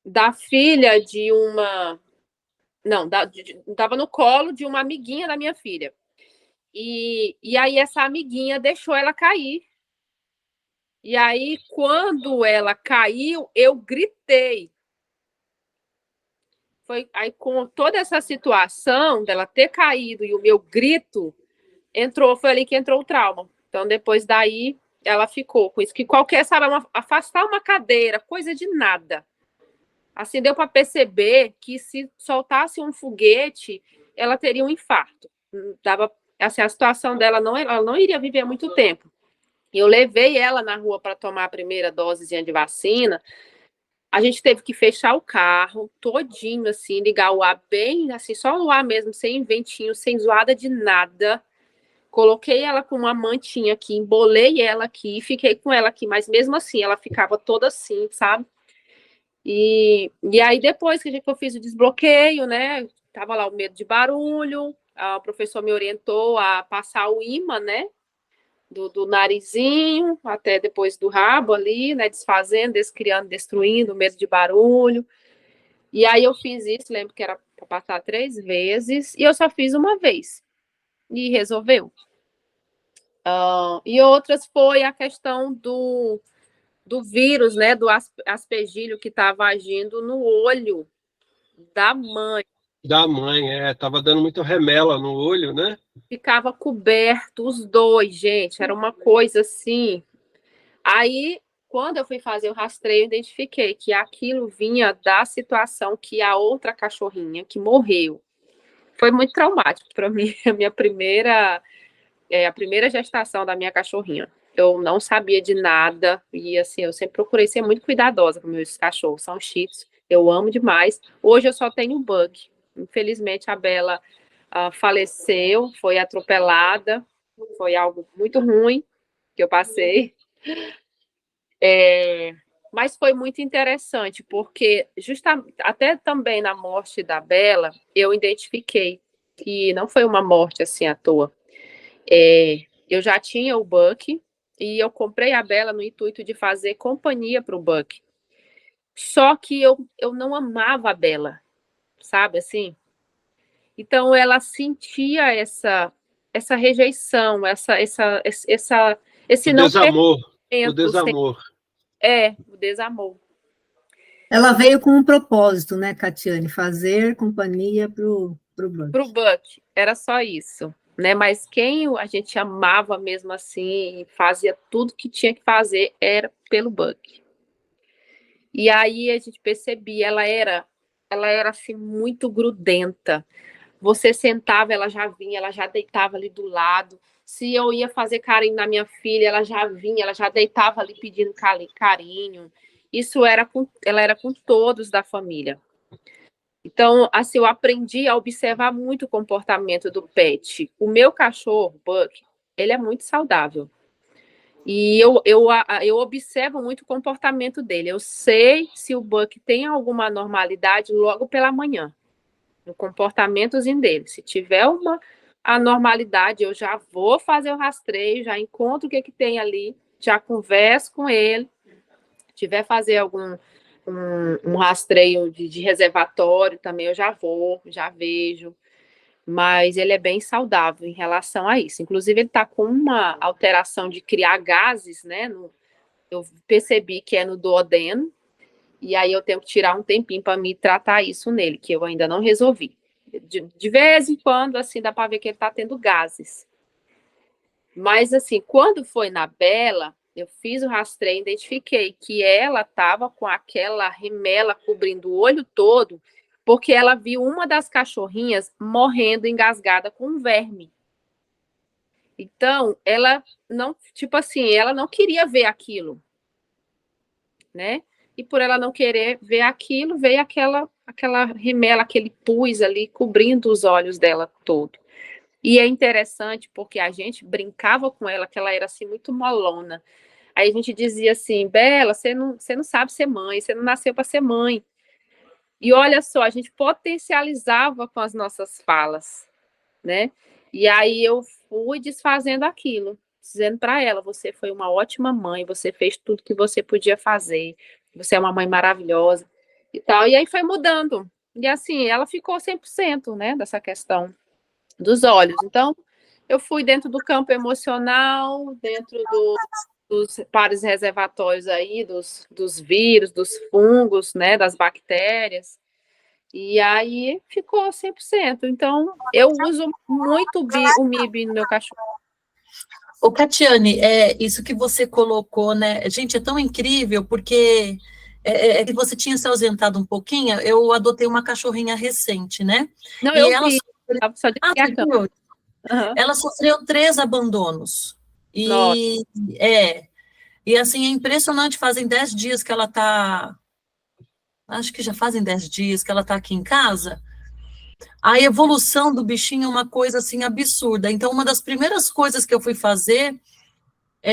da filha de uma... Não, estava no colo de uma amiguinha da minha filha. E aí essa amiguinha deixou ela cair. E aí, quando ela caiu, eu gritei. Aí, com toda essa situação dela ter caído e o meu grito, foi ali que entrou o trauma. Então, depois daí, ela ficou com isso, que qualquer, sabe, afastar uma cadeira, coisa de nada. Assim, deu para perceber que se soltasse um foguete, ela teria um infarto. Dava, assim, a situação dela, ela não iria viver muito tempo. Eu levei ela na rua para tomar a primeira dosezinha de vacina. A gente teve que fechar o carro todinho, assim, ligar o ar bem, assim, só o ar mesmo, sem ventinho, sem zoada de nada. Coloquei ela com uma mantinha aqui, embolei ela aqui, fiquei com ela aqui, mas mesmo assim, ela ficava toda assim, sabe? E aí, depois que eu fiz o desbloqueio, né? Tava lá o medo de barulho, o professor me orientou a passar o ímã, né? Do narizinho até depois do rabo ali, né? Desfazendo, descriando, destruindo, medo de barulho. E aí eu fiz isso, lembro que era para passar 3 vezes, e eu só fiz uma vez. E resolveu. E outras foi a questão do vírus, né? Do aspergilho que estava agindo no olho da mãe. Da mãe, tava dando muito remela no olho, né? Ficava coberto, os dois, gente, era uma coisa assim. Aí, quando eu fui fazer o rastreio, identifiquei que aquilo vinha da situação que a outra cachorrinha que morreu. Foi muito traumático para mim, a primeira gestação da minha cachorrinha. Eu não sabia de nada e assim, eu sempre procurei ser muito cuidadosa com meus cachorros, são shih tzus, eu amo demais. Hoje eu só tenho um bug. Infelizmente a Bela faleceu, foi atropelada, foi algo muito ruim que eu passei. Mas foi muito interessante, porque justamente até também na morte da Bela, eu identifiquei que não foi uma morte assim à toa. Eu já tinha o Buck e eu comprei a Bela no intuito de fazer companhia para o Buck. Só que eu não amava a Bela, sabe assim? Então ela sentia essa rejeição, esse O não desamor, o pertencimento, desamor. o desamor. Ela veio com um propósito, né, Catiane? Fazer companhia pro Buck. Pro Buck, era só isso, né? Mas quem a gente amava mesmo assim, e fazia tudo que tinha que fazer, era pelo Buck. E aí a gente percebia, ela era assim muito grudenta. Você sentava, ela já vinha, ela já deitava ali do lado. Se eu ia fazer carinho na minha filha, ela já vinha, ela já deitava ali pedindo carinho. Ela era com todos da família. Então, assim, eu aprendi a observar muito o comportamento do pet. O meu cachorro, Buck, ele é muito saudável. E eu observo muito o comportamento dele. Eu sei se o Buck tem alguma anormalidade logo pela manhã, no comportamentozinho dele. Se tiver uma anormalidade, eu já vou fazer o rastreio, já encontro o que tem ali, já converso com ele. Se tiver fazer algum um rastreio de reservatório também, eu já vou, já vejo. Mas ele é bem saudável em relação a isso. Inclusive, ele está com uma alteração de criar gases, né? Eu percebi que é no duodeno, e aí eu tenho que tirar um tempinho para me tratar isso nele, que eu ainda não resolvi. De vez em quando, assim, dá para ver que ele está tendo gases. Mas, assim, quando foi na Bela, eu fiz o rastreio, identifiquei que ela estava com aquela remela cobrindo o olho todo, porque ela viu uma das cachorrinhas morrendo engasgada com um verme. Então, ela não, tipo assim, ela não queria ver aquilo, né? E por ela não querer ver aquilo, veio aquela remela, aquele pus ali cobrindo os olhos dela todo. E é interessante porque a gente brincava com ela, que ela era assim muito molona. Aí a gente dizia assim, Bela, você não sabe ser mãe, você não nasceu para ser mãe. E olha só, a gente potencializava com as nossas falas, né? E aí eu fui desfazendo aquilo, dizendo para ela, você foi uma ótima mãe, você fez tudo que você podia fazer, você é uma mãe maravilhosa e tal. E aí foi mudando. E assim, ela ficou 100%, né, dessa questão dos olhos. Então, eu fui dentro do campo emocional, dentro dos pares reservatórios aí, dos vírus, dos fungos, né, das bactérias, e aí ficou 100%. Então, eu uso muito o MIB no meu cachorro. Ô, Catiane, isso que você colocou, né? Gente, é tão incrível, porque que você tinha se ausentado um pouquinho, eu adotei uma cachorrinha recente, né? Não, E eu ela vi, sofreu, tava só de você a cama. viu? Aham. Ela sofreu 3 abandonos. Nossa, E assim, é impressionante, fazem 10 dias que ela está, acho que já fazem 10 dias que ela está aqui em casa. A evolução do bichinho é uma coisa assim absurda. Então, uma das primeiras coisas que eu fui fazer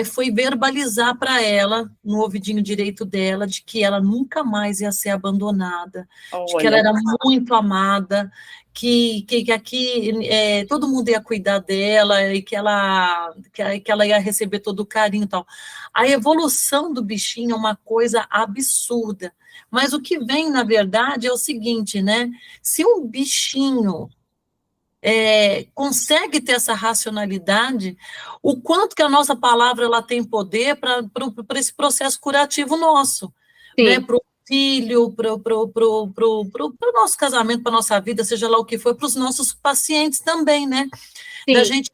foi verbalizar para ela, no ouvidinho direito dela, de que ela nunca mais ia ser abandonada, de que ela olha, era muito amada, que aqui todo mundo ia cuidar dela e que ela ia receber todo o carinho e tal. A evolução do bichinho é uma coisa absurda. Mas o que vem, na verdade, é o seguinte, né? Se um bichinho consegue ter essa racionalidade, o quanto que a nossa palavra ela tem poder para esse processo curativo nosso, né? sim, Para o filho, para o nosso casamento, para a nossa vida, seja lá o que for, para os nossos pacientes também, né? Da sim. gente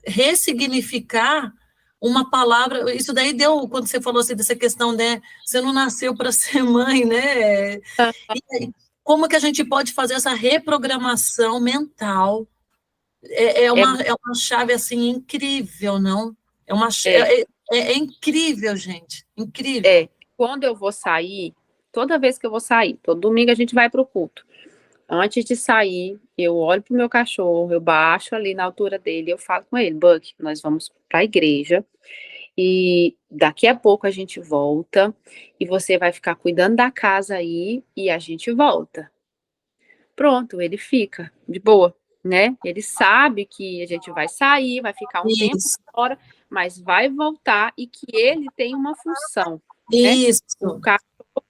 ressignificar uma palavra, isso daí deu, quando você falou assim, dessa questão, né? Você não nasceu para ser mãe, né? E como que a gente pode fazer essa reprogramação mental? É, É uma chave, assim, incrível, não? é, É incrível, gente, incrível. é. Quando eu vou sair, toda vez que eu vou sair, todo domingo a gente vai para o culto. Antes de sair, eu olho pro meu cachorro, eu baixo ali na altura dele, eu falo com ele, Buck, nós vamos para a igreja e daqui a pouco a gente volta e você vai ficar cuidando da casa aí e a gente volta. Pronto, ele fica de boa, né? Ele sabe que a gente vai sair, vai ficar um tempo Isso, fora, mas vai voltar e que ele tem uma função, né? isso, O cachorro,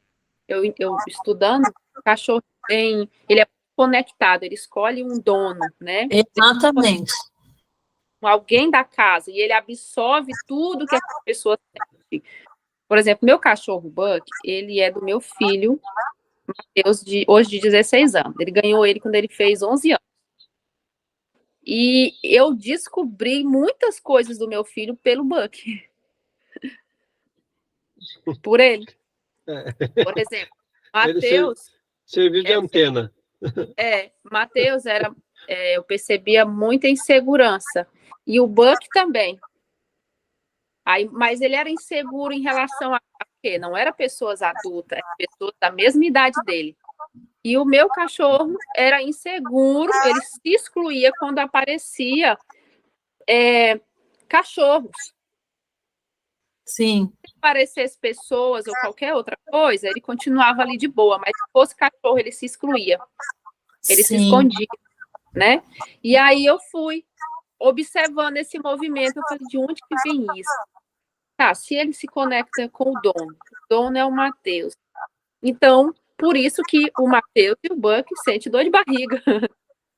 eu estudando, o cachorro ele é conectado, ele escolhe um dono, né? exatamente. Alguém da casa, e ele absorve tudo que a pessoa sente. Por exemplo, meu cachorro Buck, ele é do meu filho, Mateus, hoje de 16 anos. Ele ganhou ele quando ele fez 11 anos. E eu descobri muitas coisas do meu filho pelo Buck. Por ele. Por exemplo, Mateus... Serviu de antena. Mateus eu percebia muita insegurança. E o Buck também. Mas ele era inseguro em relação a quê? Não era pessoas adultas, era pessoas da mesma idade dele. E o meu cachorro era inseguro, ele se excluía quando aparecia cachorros. Sim. Se aparecesse pessoas ou qualquer outra coisa, ele continuava ali de boa, mas se fosse cachorro, ele se excluía. Ele se escondia, né? E aí eu fui observando esse movimento, eu falei, de onde que vem isso? Tá, se ele se conecta com o dono é o Mateus. Então, por isso que o Mateus e o Buck sentem dor de barriga,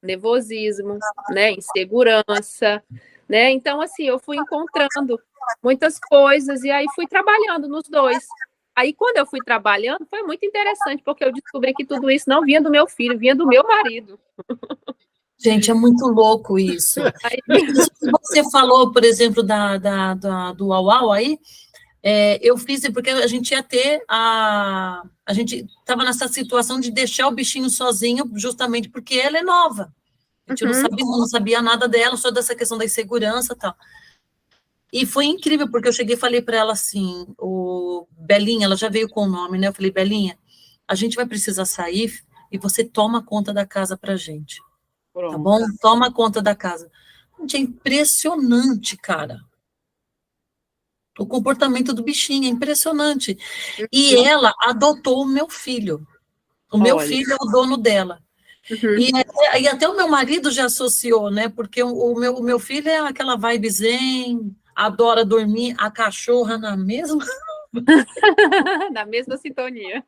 nervosismo, né, insegurança, né? Então, assim, eu fui encontrando muitas coisas e aí fui trabalhando nos dois. Aí, quando eu fui trabalhando, foi muito interessante, porque eu descobri que tudo isso não vinha do meu filho, vinha do meu marido. Gente, é muito louco isso. Isso que você falou, por exemplo, do Uau aí, eu fiz porque a gente ia ter a gente estava nessa situação de deixar o bichinho sozinho, justamente porque ela é nova. A gente não sabia nada dela, só dessa questão da insegurança e tal. E foi incrível, porque eu cheguei e falei para ela assim, Belinha, ela já veio com o nome, né? Eu falei, Belinha, a gente vai precisar sair e você toma conta da casa pra gente. Tá bom? Toma conta da casa. Gente, é impressionante, cara. O comportamento do bichinho é impressionante. E ela adotou o meu filho. O meu filho é o dono dela. E até o meu marido já associou, né? Porque o meu filho é aquela vibe zen, adora dormir, a cachorra na mesma... Na mesma sintonia.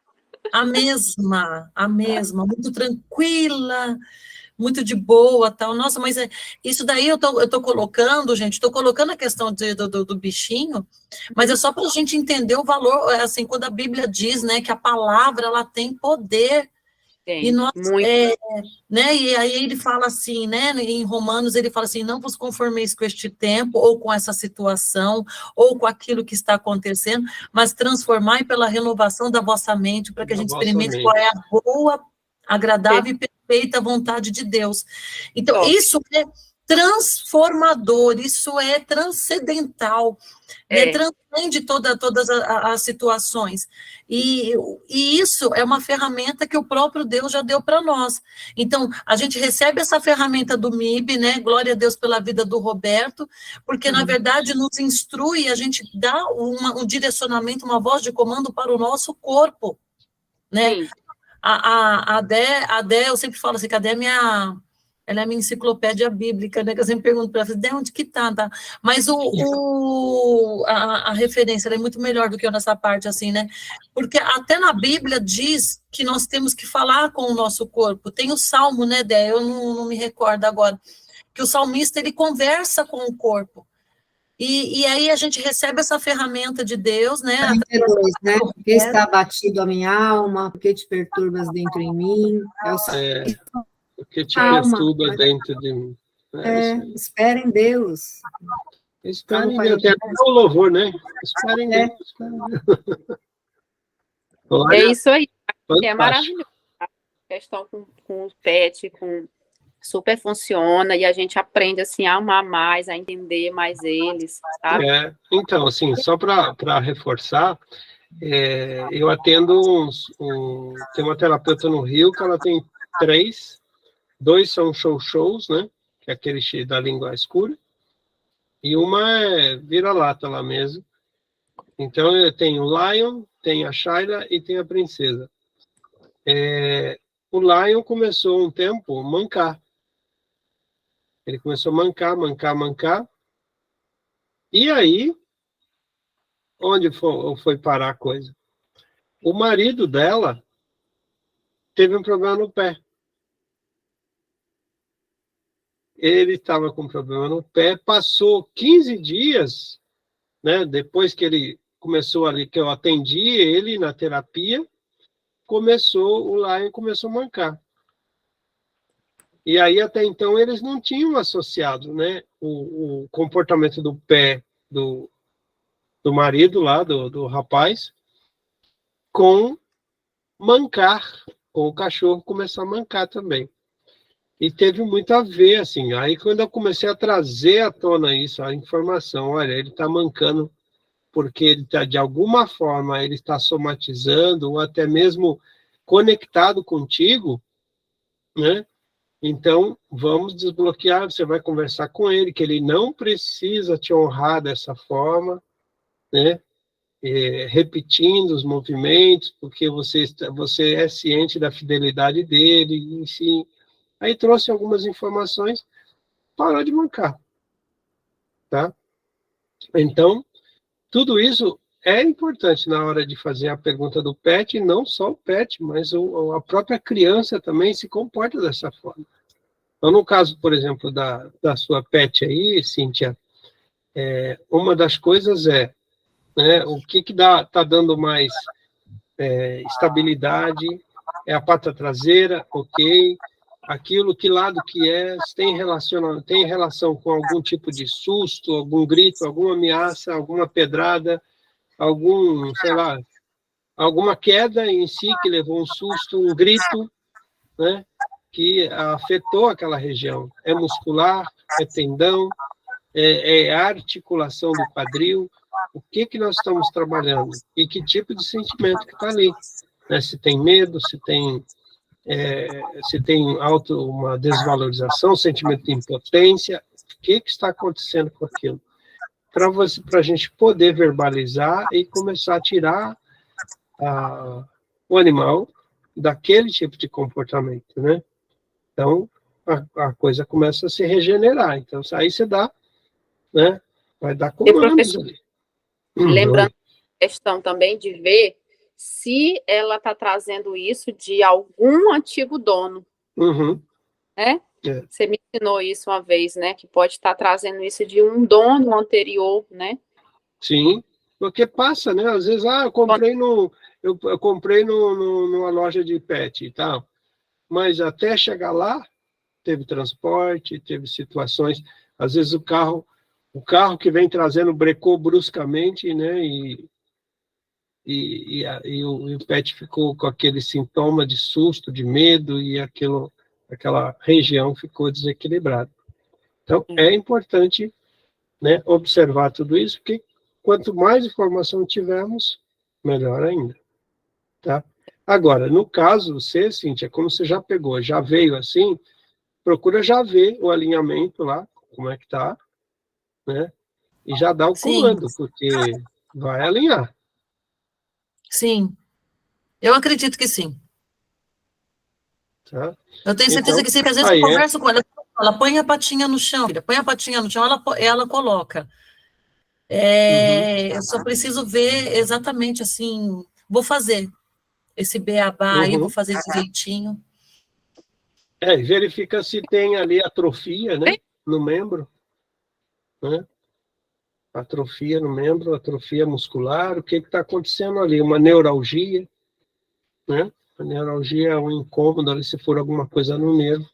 A mesma, muito tranquila, muito de boa, tal. Nossa, mas isso daí eu tô colocando, gente, estou colocando a questão do bichinho, mas é só para a gente entender o valor, assim, quando a Bíblia diz, né, que a palavra, ela tem poder E nós, muito. né, e aí ele fala assim, né, em Romanos ele fala assim, não vos conformeis com este tempo, ou com essa situação, ou com aquilo que está acontecendo, mas transformai pela renovação da vossa mente, para que a gente experimente qual é a boa, agradável e perfeita vontade de Deus. Então, isso é transformador, isso é transcendental, né? Transcende todas as situações. E isso é uma ferramenta que o próprio Deus já deu para nós. Então, a gente recebe essa ferramenta do MIB, né? Glória a Deus pela vida do Roberto, porque, na verdade, nos instrui, a gente dá um direcionamento, uma voz de comando para o nosso corpo, né? Sim. A Dé, eu sempre falo assim, que a Dé é ela é a minha enciclopédia bíblica, né? Que eu sempre pergunto para ela, de onde que tá? Mas a referência ela é muito melhor do que eu nessa parte, assim, né? Porque até na Bíblia diz que nós temos que falar com o nosso corpo. Tem o Salmo, né, Dé? Eu não me recordo agora. Que o salmista, ele conversa com o corpo. E aí a gente recebe essa ferramenta de Deus, né? 32, né? Porque está abatido a minha alma, porque te perturbas dentro em mim. Porque te perturba dentro de mim. Espera em Deus. Espera em Deus. Tem até o louvor, né? Espera em Deus. É isso aí. Fantástico. É maravilhoso. A questão com o pet, super funciona, e a gente aprende, assim, a amar mais, a entender mais eles, sabe? Então, assim, só para reforçar, eu atendo tem uma terapeuta no Rio que ela tem 3, 2 são shows, né, que é aquele da língua escura, e uma é vira-lata lá mesmo. Então, eu tenho o Lion, tem a Shayla e tem a Princesa. O Lion começou um tempo a mancar. Ele começou a mancar. E aí, onde foi parar a coisa? O marido dela teve um problema no pé. Ele estava com problema no pé, passou 15 dias, né, depois que ele começou ali, que eu atendi ele na terapia, o Lion começou a mancar. E aí, até então, eles não tinham associado, né, o comportamento do pé do marido lá, do rapaz, com mancar, com o cachorro começar a mancar também. E teve muito a ver, assim. Aí, quando eu comecei a trazer à tona isso, a informação, olha, ele está mancando porque ele está, de alguma forma, ele está somatizando, ou até mesmo conectado contigo, né? Então, vamos desbloquear, você vai conversar com ele, que ele não precisa te honrar dessa forma, né? Repetindo os movimentos, porque você é ciente da fidelidade dele, enfim. Aí trouxe algumas informações, parou de mancar, tá? Então, tudo isso é importante na hora de fazer a pergunta do pet, e não só o pet, mas a própria criança também se comporta dessa forma. Então, no caso, por exemplo, da sua pet aí, Cíntia, uma das coisas né, o que está dando mais estabilidade, é a pata traseira, ok, aquilo, que lado que se tem relação com algum tipo de susto, algum grito, alguma ameaça, alguma pedrada, alguma queda em si que levou um susto, um grito, né, que afetou aquela região. É muscular, é tendão, é a articulação do quadril. O que nós estamos trabalhando? E que tipo de sentimento que está ali? Né? Se tem medo, se tem uma desvalorização, sentimento de impotência, o que está acontecendo com aquilo? Para a gente poder verbalizar e começar a tirar o animal daquele tipo de comportamento, né? Então, a coisa começa a se regenerar. Então, aí você dá, né? Vai dar comandos ali. Lembrando a questão também de ver se ela está trazendo isso de algum antigo dono, né? Você me ensinou isso uma vez, né? Que pode estar trazendo isso de um dono anterior, né? Sim, porque passa, né? Às vezes, eu comprei numa loja de pet e tal. mas até chegar lá, teve transporte, teve situações, às vezes o carro que vem trazendo brecou bruscamente, né, e o pet ficou com aquele sintoma de susto, de medo, e aquela região ficou desequilibrada. Então, é importante, né, observar tudo isso, porque quanto mais informação tivermos, melhor ainda, tá? Agora, no caso, você, Cíntia, como você já pegou, já veio assim, procura já ver o alinhamento lá, como é que tá, né? E já dá o Sim, comando, porque vai alinhar, sim. Eu acredito que sim. tá? Eu tenho certeza Então, que sim, porque às vezes eu aí converso com ela põe a patinha no chão, filha, põe a patinha no chão, ela coloca. Eu só preciso ver exatamente assim, vou fazer esse beabá aí, vou fazer direitinho. E verifica se tem ali atrofia, né, no membro, né? Atrofia no membro, atrofia muscular, o que está acontecendo ali? Uma neuralgia, né? A neuralgia é um incômodo ali se for alguma coisa no nervo,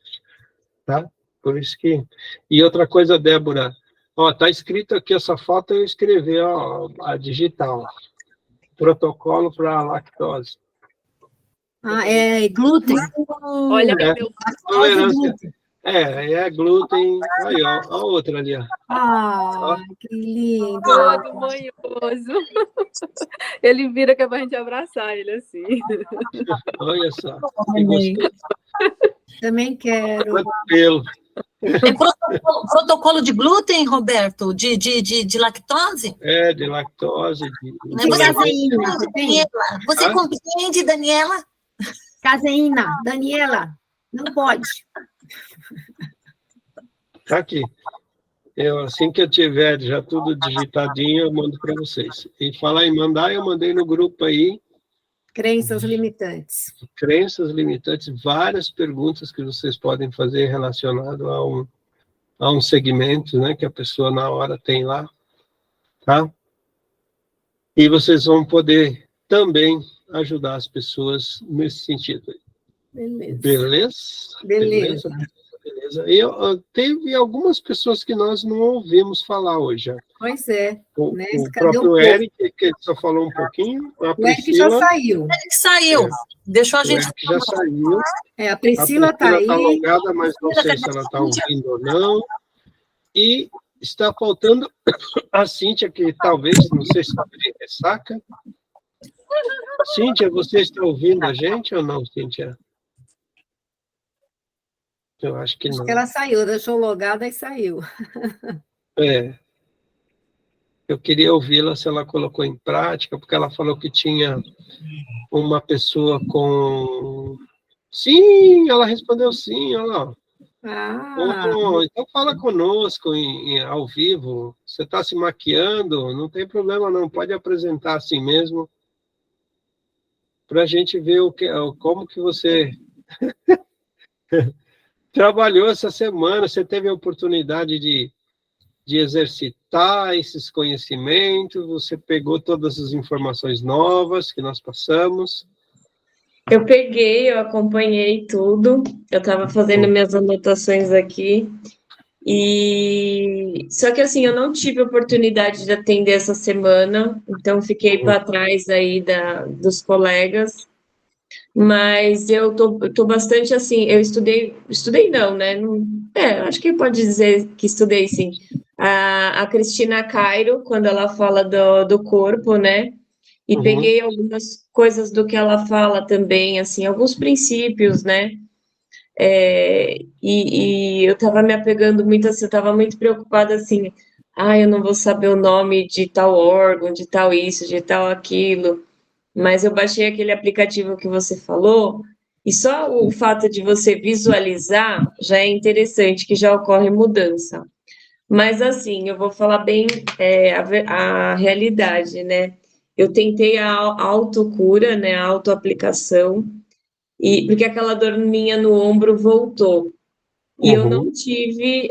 tá? Por isso que... E outra coisa, Débora, ó, tá escrito aqui, essa foto eu escrevi, ó, a digital, protocolo para lactose. É glúten. Olha, É, meu tolerância. É glúten. Aí, ó, a outra ali, ó. Que lindo. todo manhoso. Ele vira que é pra gente abraçar ele assim. Olha só, que gostoso. Também quero. Quanto pelo. Tem protocolo de glúten, Roberto? De lactose? De lactose. De caseína, você tem? Você compreende, Daniela? Caseína, Daniela, não pode. Tá aqui. Assim que eu tiver já tudo digitadinho, eu mando para vocês. E falar em mandar, eu mandei no grupo aí. Crenças limitantes. Crenças limitantes, várias perguntas que vocês podem fazer relacionado a um segmento, né, que a pessoa na hora tem lá, tá? E vocês vão poder também ajudar as pessoas nesse sentido. Beleza? Teve algumas pessoas que nós não ouvimos falar hoje. Pois é. O próprio Eric, que só falou um pouquinho. A o Eric já saiu. O Eric saiu. Deixou a gente... O Eric já saiu. A Priscila está aí. Está logada, mas não sei se ela está ouvindo ou não. E está faltando a Cíntia, que talvez, não sei se está de ressaca. Cíntia, você está ouvindo a gente ou não, Cíntia? Eu acho que não. Acho que ela saiu, deixou logada e saiu. Eu queria ouvi-la se ela colocou em prática, porque ela falou que tinha uma pessoa com... Sim, ela respondeu sim, olha lá. Então fala conosco ao vivo. Você está se maquiando, não tem problema não, pode apresentar assim mesmo, para a gente ver como que você trabalhou essa semana, você teve a oportunidade de exercitar esses conhecimentos, você pegou todas as informações novas que nós passamos. Eu peguei, eu acompanhei tudo, eu estava fazendo minhas anotações aqui, só que assim, eu não tive oportunidade de atender essa semana, então fiquei para trás aí dos colegas, mas eu tô bastante assim, eu estudei não, né? Acho que pode dizer que estudei sim. A Cristina Cairo, quando ela fala do corpo, né? E peguei algumas coisas do que ela fala também, assim, alguns princípios, né? E eu estava me apegando muito assim, eu estava muito preocupada assim, eu não vou saber o nome de tal órgão, de tal isso, de tal aquilo, mas eu baixei aquele aplicativo que você falou, e só o fato de você visualizar já é interessante, que já ocorre mudança. Mas assim, eu vou falar bem a realidade, né? Eu tentei a autocura, né, a autoaplicação, porque aquela dor minha no ombro voltou. E eu não tive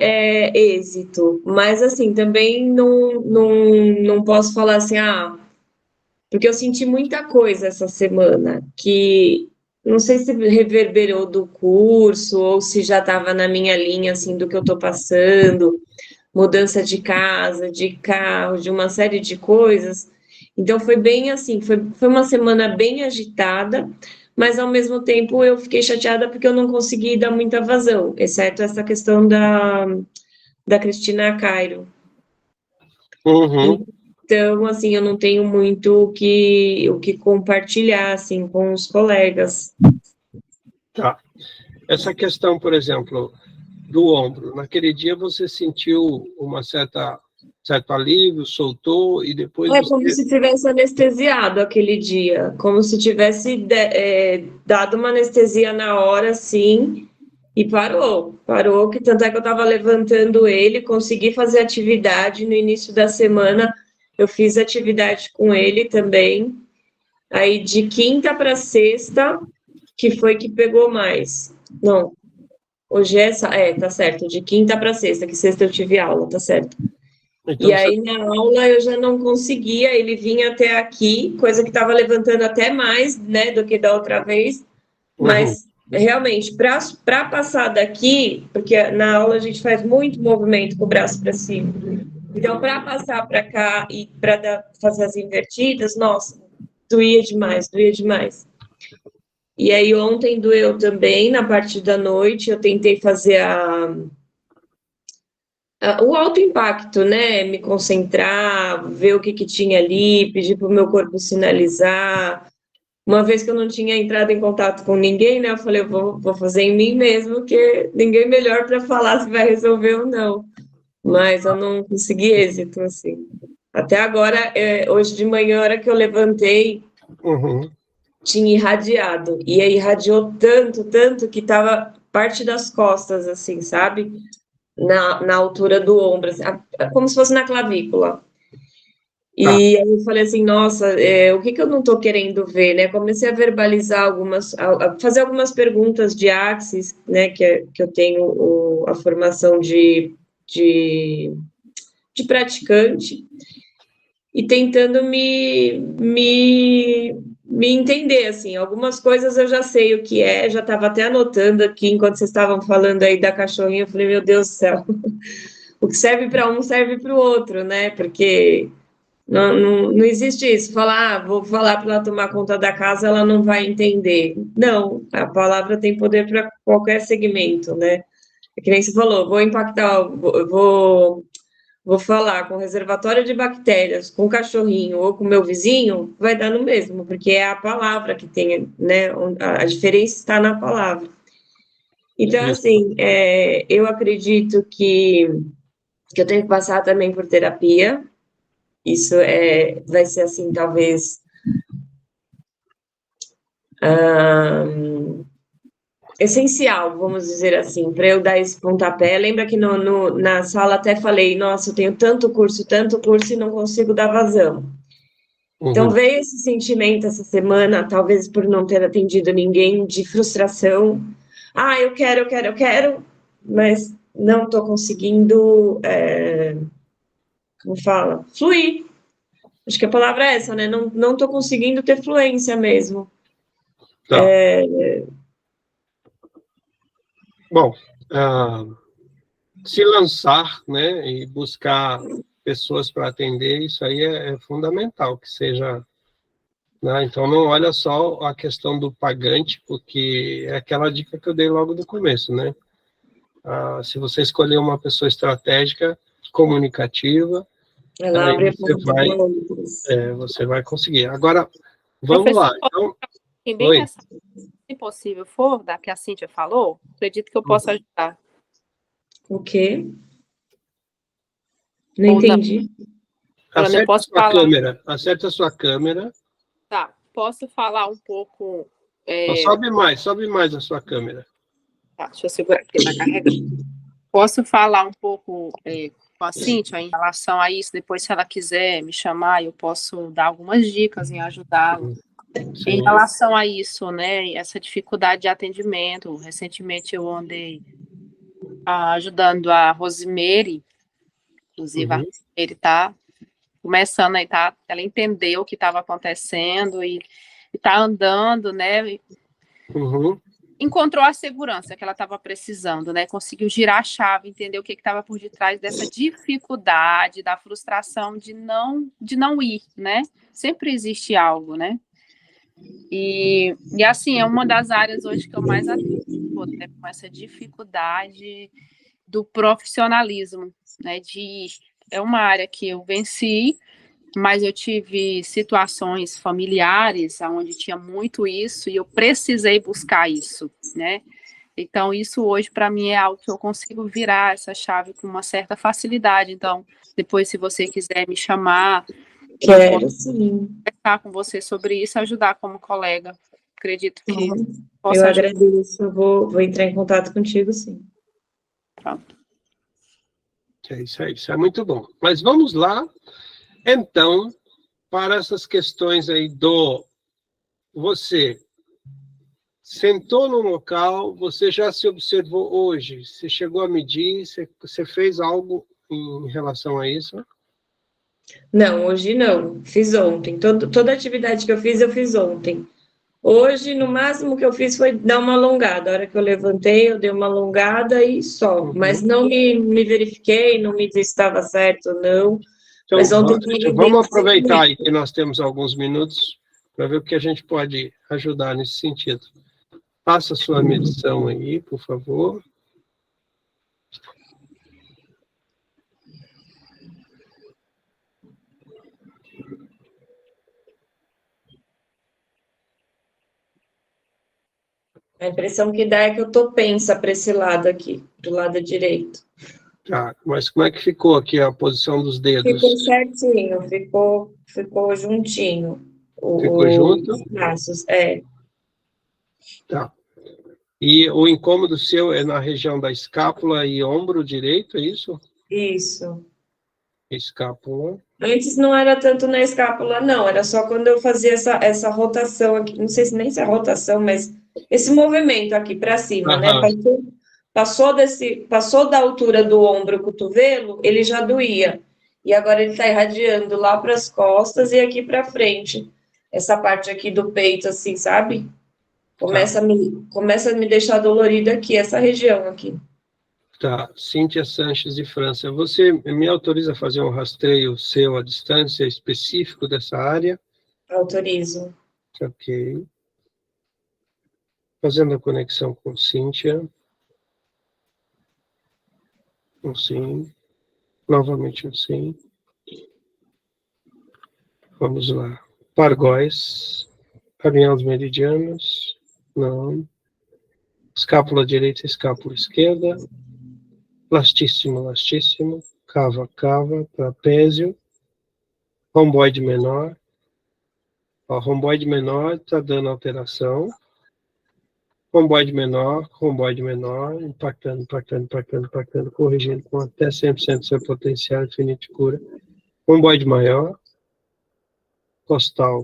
êxito. Mas, assim, também não posso falar assim, porque eu senti muita coisa essa semana, que não sei se reverberou do curso ou se já estava na minha linha, assim, do que eu estou passando, mudança de casa, de carro, de uma série de coisas. Então, foi bem assim, foi uma semana bem agitada, mas, ao mesmo tempo, eu fiquei chateada porque eu não consegui dar muita vazão, exceto essa questão da Cristina Cairo. Uhum. Então, assim, eu não tenho muito o que compartilhar, assim, com os colegas. Tá. Essa questão, por exemplo, do ombro, naquele dia você sentiu certo alívio, soltou e depois É como você... se tivesse anestesiado aquele dia, como se tivesse dado uma anestesia na hora, assim, e parou, que tanto é que eu estava levantando ele, consegui fazer atividade no início da semana, eu fiz atividade com ele também, aí de quinta para sexta, que foi que pegou mais. Não, hoje tá certo, de quinta para sexta, que sexta eu tive aula, tá certo. Então, E aí, na aula, eu já não conseguia, ele vinha até aqui, coisa que estava levantando até mais, né, do que da outra vez, mas, realmente, para passar daqui, porque na aula a gente faz muito movimento com o braço para cima, então, para passar para cá e para fazer as invertidas, nossa, doía demais, doía demais. E aí, ontem doeu também, na parte da noite, eu tentei fazer o alto impacto, né? Me concentrar, ver o que tinha ali, pedir para o meu corpo sinalizar. Uma vez que eu não tinha entrado em contato com ninguém, né? Eu falei, eu vou fazer em mim mesmo, que ninguém melhor para falar se vai resolver ou não. Mas eu não consegui êxito, assim. Até agora, hoje de manhã, a hora que eu levantei, tinha irradiado. E aí irradiou tanto, tanto, que estava parte das costas, assim, sabe? Na altura do ombro, assim, como se fosse na clavícula. E aí eu falei assim, nossa, o que eu não estou querendo ver, né? Comecei a verbalizar fazer algumas perguntas de axis, né? Que eu tenho a formação de praticante, e tentando me entender, assim, algumas coisas eu já sei o que já estava até anotando aqui, enquanto vocês estavam falando aí da cachorrinha, eu falei, meu Deus do céu, o que serve para um serve para o outro, né? Porque não existe isso, falar, vou falar para ela tomar conta da casa, ela não vai entender. Não, a palavra tem poder para qualquer segmento, né? É que nem você falou, vou impactar, vou falar com reservatório de bactérias, com o cachorrinho ou com o meu vizinho, vai dar no mesmo, porque é a palavra que tem, né? A diferença está na palavra. Então, assim, eu acredito que eu tenho que passar também por terapia. Isso vai ser, assim, talvez essencial, vamos dizer assim, para eu dar esse pontapé. Lembra que na sala até falei, nossa, eu tenho tanto curso e não consigo dar vazão. Então, veio esse sentimento essa semana, talvez por não ter atendido ninguém, de frustração. Ah, eu quero, mas não estou conseguindo, como fala? Fluir. Acho que a palavra é essa, né? Não estou conseguindo ter fluência mesmo. Tá. Bom, se lançar, né, e buscar pessoas para atender, isso aí é fundamental, que seja... Né? Então, não olha só a questão do pagante, porque é aquela dica que eu dei logo no começo, né? Se você escolher uma pessoa estratégica, comunicativa, Ela abre você vai conseguir. Agora, vamos lá. Então, bem nessa, se possível for, da que a Cíntia falou, acredito que eu possa ajudar. O quê? Não entendi. Acerta a sua câmera. Acerta a sua câmera. Tá, posso falar um pouco... Sobe mais a sua câmera. Tá, deixa eu segurar aqui, tá carregando. Posso falar um pouco com a Cíntia em relação a isso? Depois, se ela quiser me chamar, eu posso dar algumas dicas em ajudá-la. Em relação a isso, né, essa dificuldade de atendimento, recentemente eu andei ajudando a Rosemary, inclusive a Rosemary está começando aí, ela entendeu o que estava acontecendo e está andando, né, Uhum. encontrou a segurança que ela estava precisando, né? Conseguiu girar a chave, entender o que estava por detrás dessa dificuldade, da frustração de não ir, né? Sempre existe algo, né? E assim, é uma das áreas hoje que eu mais atuo, né? Com essa dificuldade do profissionalismo, né? É uma área que eu venci, mas eu tive situações familiares onde tinha muito isso e eu precisei buscar isso, né? Então, isso hoje, para mim, é algo que eu consigo virar essa chave com uma certa facilidade. Então, depois, se você quiser me chamar, Quero, sim. conversar com você sobre isso, ajudar como colega. Acredito que Eu possa ajudar. agradeço, eu vou entrar em contato contigo, sim. Pronto. É isso é muito bom. Mas vamos lá, então, para essas questões aí você sentou no local, você já se observou hoje, você chegou a medir, você fez algo em relação a isso? Não, hoje não, fiz ontem. Toda atividade que eu fiz ontem. Hoje, no máximo que eu fiz foi dar uma alongada. A hora que eu levantei, eu dei uma alongada e só. Uhum. Mas não me verifiquei, não me disse se estava certo ou não. Então, Mas ontem foi vamos aproveitar aí que nós temos alguns minutos para ver o que a gente pode ajudar nesse sentido. Faça a sua medição aí, por favor. A impressão que dá é que eu tô pensa para esse lado aqui, do lado direito. Tá, mas como é que ficou aqui a posição dos dedos? Ficou certinho, ficou juntinho. Ficou junto? Os braços, é. Tá. E o incômodo seu é na região da escápula e ombro direito, é isso? Isso. Escápula. Antes não era tanto na escápula, não. Era só quando eu fazia essa rotação aqui. Não sei se nem se é rotação, mas esse movimento aqui para cima, né? Passou da altura do ombro ao cotovelo, ele já doía. E agora ele está irradiando lá para as costas e aqui para frente. Essa parte aqui do peito, assim, sabe? Começa a me deixar dolorida aqui, essa região aqui. Tá, Cíntia Sanches de França, você me autoriza a fazer um rastreio seu à distância específico dessa área? Autorizo. Ok. Fazendo a conexão com Cíntia. Um sim. Novamente um sim. Vamos lá. Pargóis. Alinhar os meridianos. Não. Escápula direita, escápula esquerda. Lastíssimo, lastíssimo. Cava, cava. Trapézio. Romboide menor. O romboide menor está dando alteração. Romboide menor, impactando, corrigindo com até 100% do seu potencial infinito de cura. Romboide maior, costal,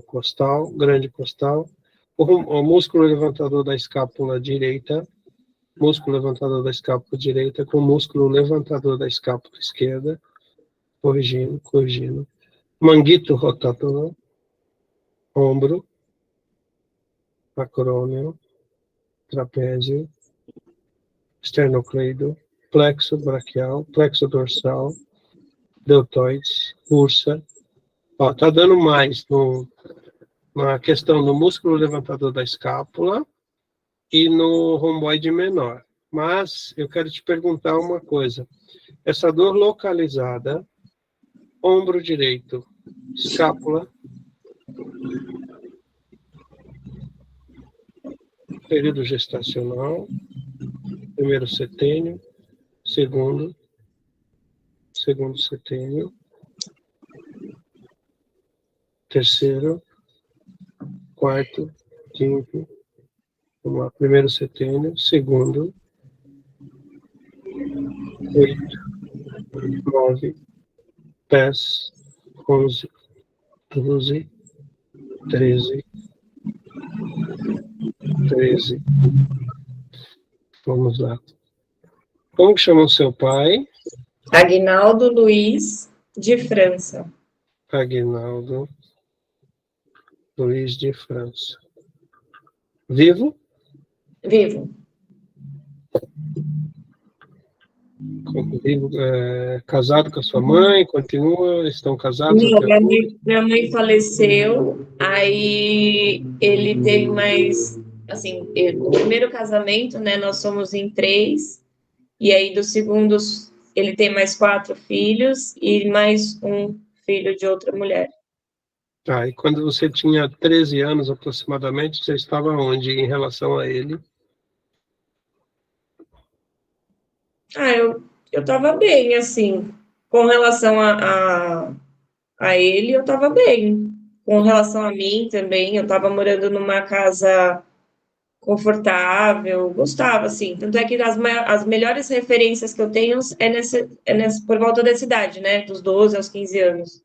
grande costal. O músculo levantador da escápula direita, com o músculo levantador da escápula esquerda, corrigindo. Manguito rotador, ombro, acrônio, trapézio, esternocleido, plexo braquial, plexo dorsal, deltoides, ursa. Ó, tá dando mais na questão do músculo levantador da escápula e no romboide menor. Mas eu quero te perguntar uma coisa. Essa dor localizada, ombro direito, escápula, período gestacional, primeiro setênio, segundo setênio, terceiro, quarto, quinto, vamos lá, primeiro setênio, segundo, 8, 9, 10, 11, 12, 13, vamos lá. Como que chama o seu pai? Aguinaldo Luiz de França. Aguinaldo Luiz de França. Vivo? Vivo. Vivo, casado com a sua mãe, continua, estão casados Não, até hoje? minha mãe faleceu, aí ele teve mais, assim, o primeiro casamento, né, nós somos em 3, e aí do segundo ele tem mais 4 filhos e mais um filho de outra mulher. Tá, e quando você tinha 13 anos aproximadamente, você estava onde em relação a ele? Eu estava bem, assim, com relação a ele, eu estava bem. Com relação a mim também, eu estava morando numa casa confortável, gostava, assim. Tanto é que as melhores referências que eu tenho por volta dessa idade, né? Dos 12 aos 15 anos.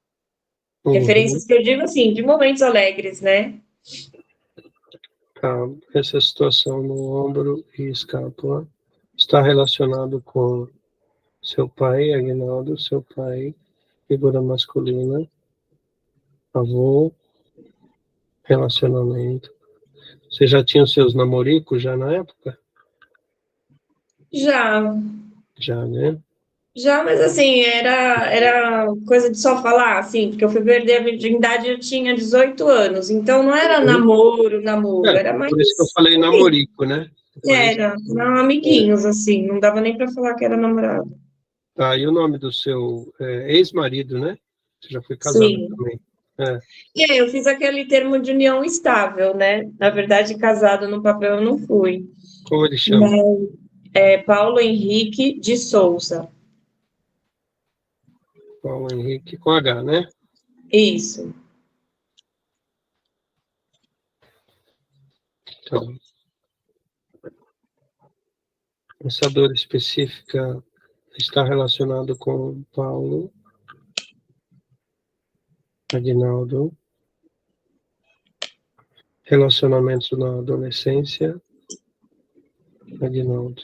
Uhum. Referências que eu digo, assim, de momentos alegres, né? Tá, essa situação no ombro e escápula está relacionado com seu pai, Aguinaldo, seu pai, figura masculina, avô, relacionamento. Você já tinha os seus namoricos já na época? Já, Já, né? mas assim, era coisa de só falar, assim, porque eu fui perder a virgindade, eu tinha 18 anos, então não era namoro, era mais. Por isso que eu falei namorico, né? Eram amiguinhos, assim, não dava nem para falar que era namorado. Tá, e o nome do seu ex-marido, né? Você já foi casado Sim. também. E aí eu fiz aquele termo de união estável, né? Na verdade, casado no papel eu não fui. Como ele chama? Mas é Paulo Henrique de Souza. Paulo Henrique, com H, né? Isso. Então, essa dor específica está relacionada com Paulo, Aguinaldo, relacionamentos na adolescência, Aguinaldo.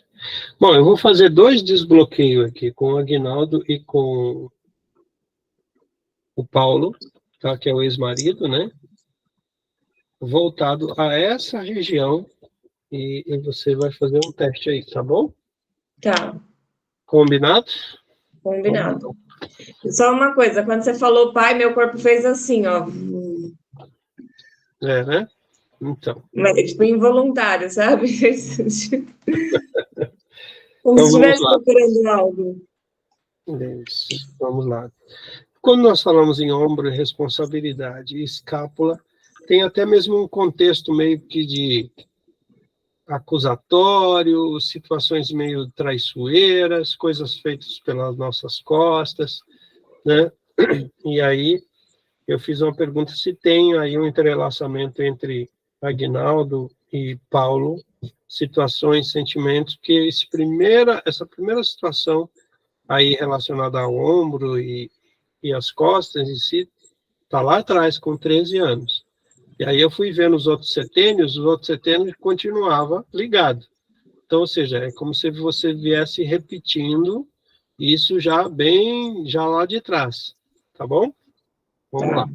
Bom, eu vou fazer 2 desbloqueios aqui, com o Aguinaldo e com o Paulo, tá? Que é o ex-marido, né? Voltado a essa região, e você vai fazer um teste aí, tá bom? Tá. Combinado? Combinado. Só uma coisa, quando você falou pai, meu corpo fez assim, ó. Né? Então. Mas, tipo, involuntário, sabe? Como Então, se estivesse procurando algo. Isso, vamos lá. Quando nós falamos em ombro, responsabilidade e escápula, tem até mesmo um contexto meio que de acusatório, situações meio traiçoeiras, coisas feitas pelas nossas costas, né? E aí eu fiz uma pergunta se tem aí um entrelaçamento entre Aguinaldo e Paulo, situações, sentimentos, que essa primeira situação aí relacionada ao ombro e as costas em si, está lá atrás, com 13 anos. E aí eu fui vendo os outros setênios continuava ligado. Então, ou seja, é como se você viesse repetindo isso já lá de trás, tá bom? Vamos lá.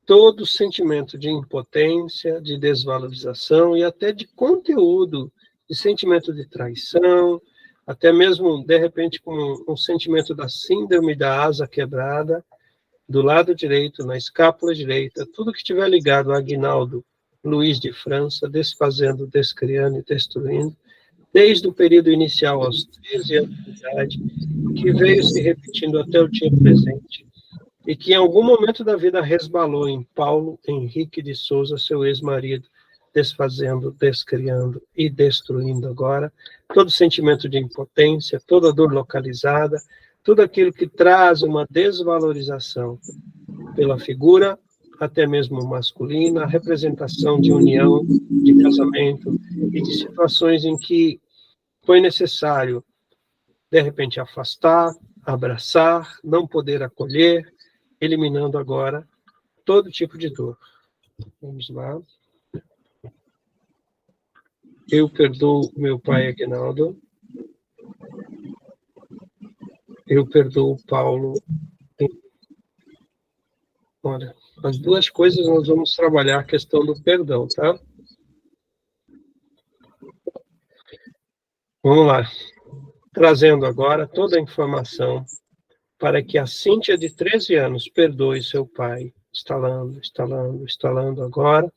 Todo sentimento de impotência, de desvalorização e até de conteúdo, de sentimento de traição, até mesmo, de repente, com um sentimento da síndrome da asa quebrada, do lado direito, na escápula direita, tudo que estiver ligado a Aguinaldo Luiz de França, desfazendo, descriando e destruindo, desde o período inicial aos 13 anos de idade, que veio se repetindo até o dia presente, e que em algum momento da vida resbalou em Paulo Henrique de Souza, seu ex-marido, desfazendo, descriando e destruindo agora, todo sentimento de impotência, toda dor localizada, tudo aquilo que traz uma desvalorização pela figura, até mesmo masculina, a representação de união, de casamento e de situações em que foi necessário, de repente, afastar, abraçar, não poder acolher, eliminando agora todo tipo de dor. Vamos lá. Eu perdoo meu pai Aguinaldo. Eu perdoo Paulo. Olha, as 2 coisas nós vamos trabalhar a questão do perdão, tá? Vamos lá. Trazendo agora toda a informação para que a Cíntia de 13 anos perdoe seu pai, instalando agora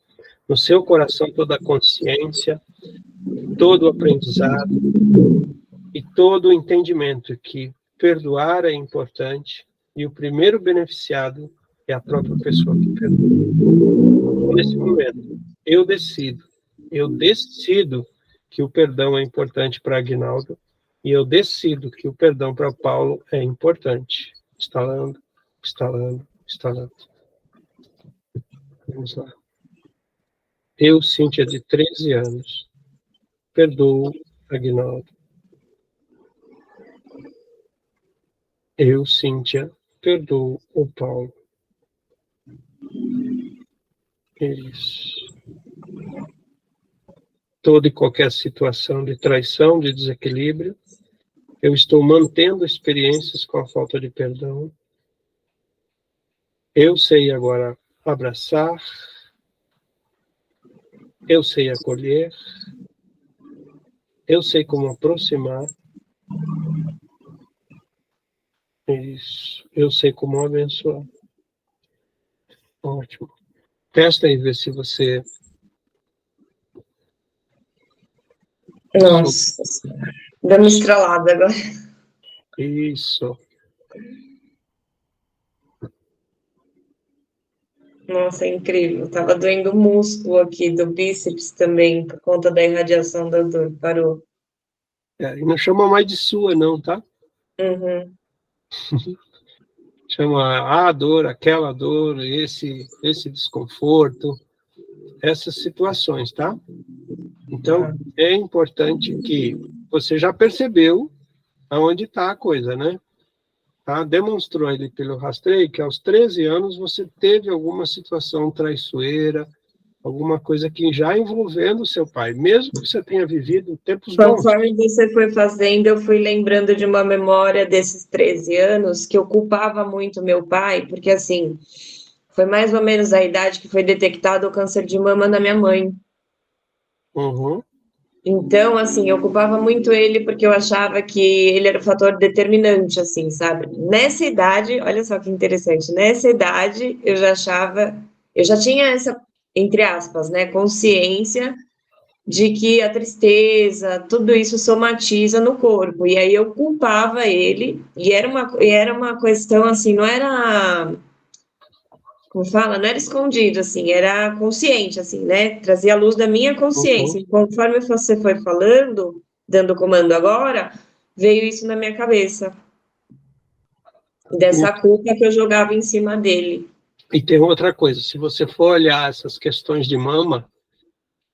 no seu coração toda a consciência, todo o aprendizado e todo o entendimento que perdoar é importante e o primeiro beneficiado é a própria pessoa que perdoa. Nesse momento, eu decido que o perdão é importante para Aguinaldo e eu decido que o perdão para Paulo é importante. Instalando. Vamos lá. Eu, Cíntia, de 13 anos, perdoo Aguinaldo. Eu, Cíntia, perdoo o Paulo. Isso. Toda e qualquer situação de traição, de desequilíbrio, eu estou mantendo experiências com a falta de perdão. Eu sei agora abraçar, eu sei acolher, eu sei como aproximar, isso, eu sei como abençoar. Ótimo. Testa aí, ver se você... Nossa, deu uma estralada agora. Isso. Nossa, é incrível. Tava doendo o músculo aqui do bíceps também, por conta da irradiação da dor. Parou. E não chama mais de sua, não, tá? Uhum. Chama a dor, aquela dor, esse desconforto, essas situações, tá? Então, é importante que você já percebeu aonde está a coisa, né? Tá? Demonstrou ele pelo rastreio que aos 13 anos você teve alguma situação traiçoeira, alguma coisa que já envolvendo o seu pai, mesmo que você tenha vivido tempos bons. Conforme você foi fazendo, eu fui lembrando de uma memória desses 13 anos que eu culpava muito meu pai, porque assim, foi mais ou menos a idade que foi detectado o câncer de mama na minha mãe. Uhum. Então, assim, eu culpava muito ele porque eu achava que ele era o fator determinante, assim, sabe? Nessa idade, olha só que interessante, nessa idade eu já achava, eu já tinha essa, entre aspas, né, consciência de que a tristeza, tudo isso somatiza no corpo. E aí eu culpava ele, e era uma questão assim, não era, como fala, não era escondido, assim, era consciente, assim, né? Trazia a luz da minha consciência. E conforme você foi falando, dando comando agora, veio isso na minha cabeça. Dessa culpa que eu jogava em cima dele. E tem outra coisa, se você for olhar essas questões de mama,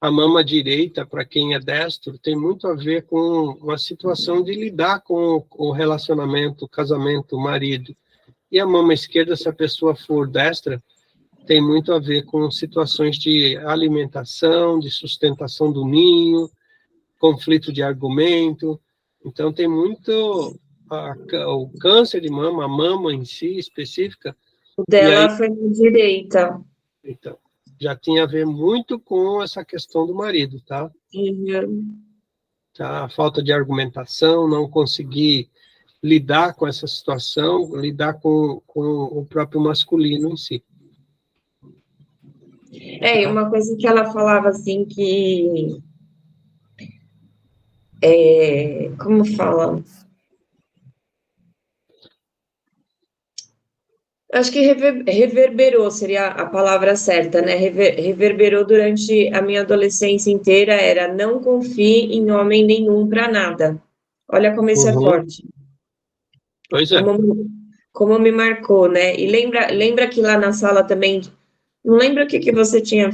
a mama direita, para quem é destro, tem muito a ver com uma situação de lidar com o relacionamento, o casamento, o marido. E a mama esquerda, se a pessoa for destra, tem muito a ver com situações de alimentação, de sustentação do ninho, conflito de argumento. Então, tem muito o câncer de mama, a mama em si, específica. O dela foi na direita. Então, já tinha a ver muito com essa questão do marido, tá? Uhum. Tá? A falta de argumentação, não conseguir lidar com essa situação, lidar com o próprio masculino em si. E uma coisa que ela falava assim que como fala? Acho que reverberou seria a palavra certa, né? Reverberou durante a minha adolescência inteira, era não confie em homem nenhum para nada. Olha como isso é forte. Pois é. Como me marcou, né? E lembra que lá na sala também, não lembro o que você tinha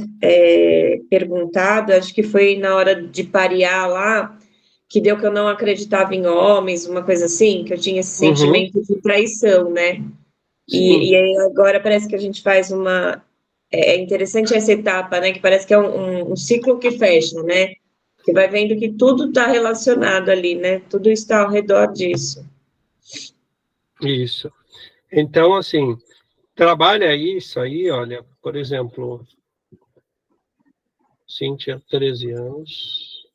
perguntado, acho que foi na hora de parear lá, que deu que eu não acreditava em homens, uma coisa assim, que eu tinha esse sentimento de traição, né? E aí agora parece que a gente faz uma... É interessante essa etapa, né? Que parece que é um ciclo que fecha, né? Que vai vendo que tudo está relacionado ali, né? Tudo está ao redor disso. Isso. Então, assim, trabalha isso aí, olha, por exemplo, Cíntia, 13 anos,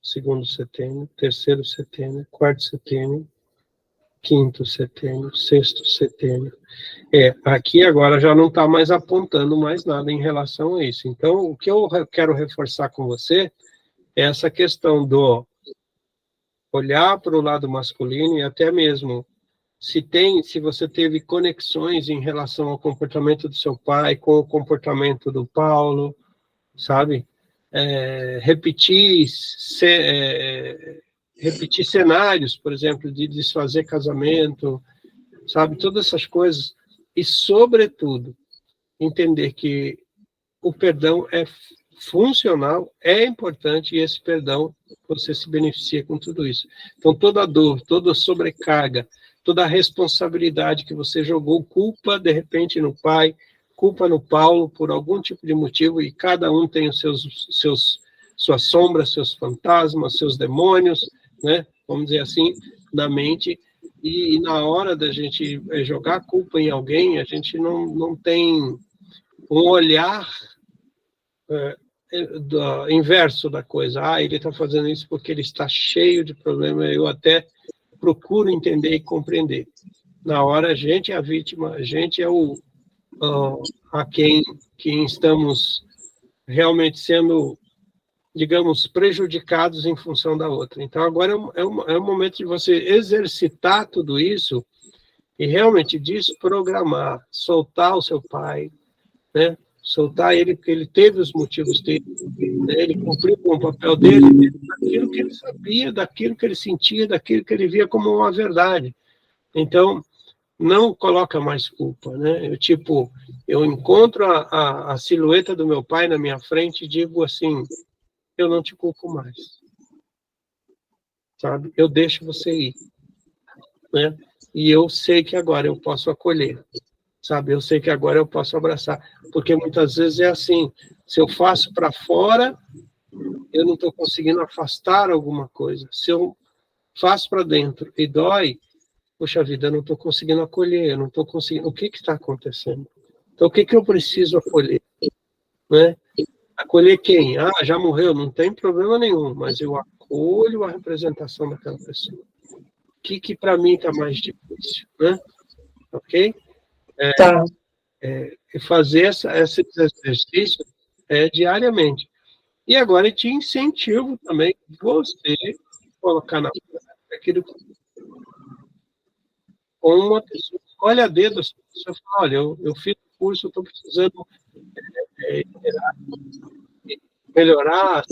segundo setênio, terceiro setênio, quarto setênio, quinto setênio, sexto setênio. Aqui agora já não está mais apontando mais nada em relação a isso. Então, o que eu quero reforçar com você é essa questão do olhar para o lado masculino e até mesmo se você teve conexões em relação ao comportamento do seu pai com o comportamento do Paulo, sabe? Repetir cenários, por exemplo, de desfazer casamento, sabe? Todas essas coisas. E, sobretudo, entender que o perdão é funcional, é importante, e esse perdão, você se beneficia com tudo isso. Então, toda a dor, toda a sobrecarga, toda a responsabilidade que você jogou, culpa, de repente, no pai, culpa no Paulo, por algum tipo de motivo, e cada um tem os suas sombras, seus fantasmas, seus demônios, né? Vamos dizer assim, na mente, e na hora da gente jogar culpa em alguém, a gente não tem um olhar inverso da coisa. Ele está fazendo isso porque ele está cheio de problemas, eu até procuro entender e compreender. Na hora, a gente é a vítima, a gente é quem estamos realmente sendo, digamos, prejudicados em função da outra. Então, agora é um momento de você exercitar tudo isso e realmente desprogramar, soltar o seu pai, né? Soltar ele, porque ele teve os motivos dele, né? Ele cumpriu com o papel dele, daquilo que ele sabia, daquilo que ele sentia, daquilo que ele via como uma verdade. Então, não coloca mais culpa, né? Eu encontro a silhueta do meu pai na minha frente e digo assim, eu não te culpo mais, sabe? Eu deixo você ir, né? E eu sei que agora eu posso acolher, sabe? Eu sei que agora eu posso abraçar, porque muitas vezes é assim, se eu faço para fora, eu não estou conseguindo afastar alguma coisa. Se eu faço para dentro e dói, poxa vida, eu não estou conseguindo acolher, eu não estou conseguindo. O que está acontecendo? Então, o que eu preciso acolher? Né? Acolher quem? Já morreu, não tem problema nenhum, mas eu acolho a representação daquela pessoa. O que para mim está mais difícil? Né? Ok? Tá. Fazer esse exercício diariamente. E agora eu te incentivo também você colocar na prática aquilo que com uma pessoa, olha a dedo, a pessoa fala, olha, eu fiz o curso, eu estou precisando melhorar.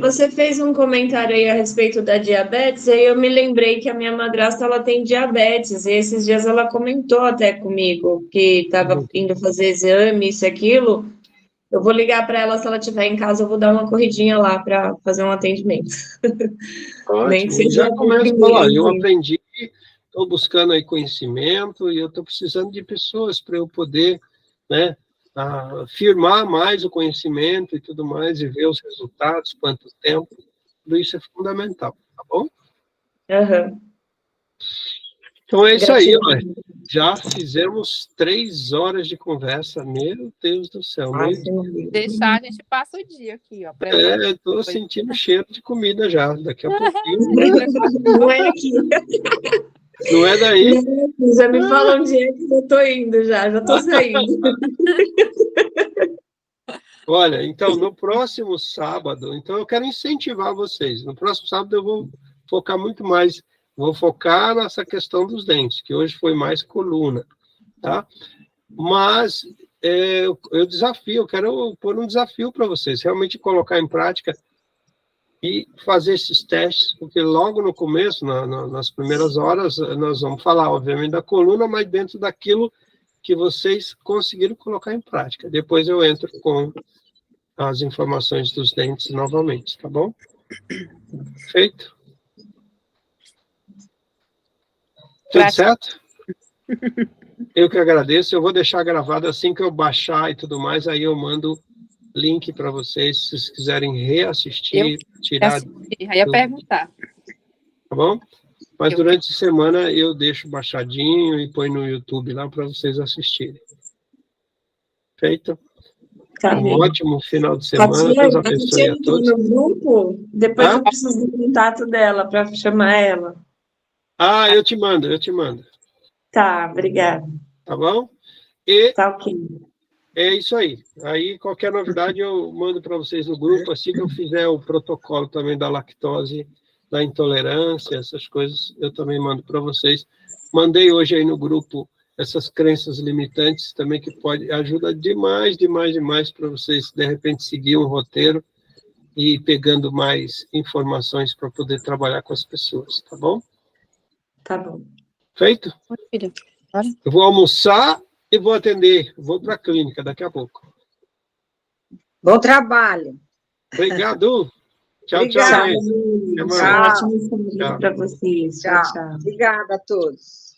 Você fez um comentário aí a respeito da diabetes, aí eu me lembrei que a minha madrasta, ela tem diabetes, e esses dias ela comentou até comigo que estava indo fazer exame, isso e aquilo. Eu vou ligar para ela, se ela estiver em casa, eu vou dar uma corridinha lá para fazer um atendimento. Nem que Ótimo, seja já começa a falar, eu aprendi, estou buscando aí conhecimento, e eu estou precisando de pessoas para eu poder, né, firmar mais o conhecimento e tudo mais, e ver os resultados, quanto tempo, tudo isso é fundamental, tá bom? Uhum. Então é isso aí, ó. Já fizemos 3 horas de conversa, meu Deus do céu. Deixar, a gente passa o dia aqui, ó. Estou sentindo cheiro de comida já, daqui a pouquinho. Não é aqui. Não é daí? Já me falam um dia que eu tô indo já tô saindo. Olha, então, no próximo sábado, então eu quero incentivar vocês. No próximo sábado eu vou focar muito mais, vou focar nessa questão dos dentes, que hoje foi mais coluna, tá? Mas eu quero pôr um desafio para vocês, realmente colocar em prática e fazer esses testes, porque logo no começo, nas primeiras horas, nós vamos falar, obviamente, da coluna, mas dentro daquilo que vocês conseguiram colocar em prática. Depois eu entro com as informações dos dentes novamente, tá bom? Feito? Tudo certo? Eu que agradeço. Eu vou deixar gravado assim que eu baixar e tudo mais, aí eu mando link para vocês, se vocês quiserem reassistir, tirar... Aí ia perguntar. Tá bom? Mas durante a semana eu deixo baixadinho e põe no YouTube lá para vocês assistirem. Feito? Tá Um bem. ótimo final de semana. Tia, Deus a abençoe tia a entrou todos. no grupo, depois Hã? eu preciso do contato dela para chamar ela. Ah, eu te mando, eu te mando. Tá, obrigada. Tá bom? E Tá ok. é isso aí. Aí, qualquer novidade, eu mando para vocês no grupo, assim que eu fizer o protocolo também da lactose, da intolerância, essas coisas, eu também mando para vocês. Mandei hoje aí no grupo essas crenças limitantes também, que ajuda demais, demais, demais para vocês, de repente, seguir um roteiro e ir pegando mais informações para poder trabalhar com as pessoas, tá bom? Tá bom. Feito? Filha, bora. Eu vou almoçar e vou atender. Vou para a clínica daqui a pouco. Bom trabalho. Obrigado. Tchau, tchau, Obrigada. gente. Até mais. Tchau. Ótimo sábado para vocês. Tchau, Tchau. tchau. Obrigada a todos.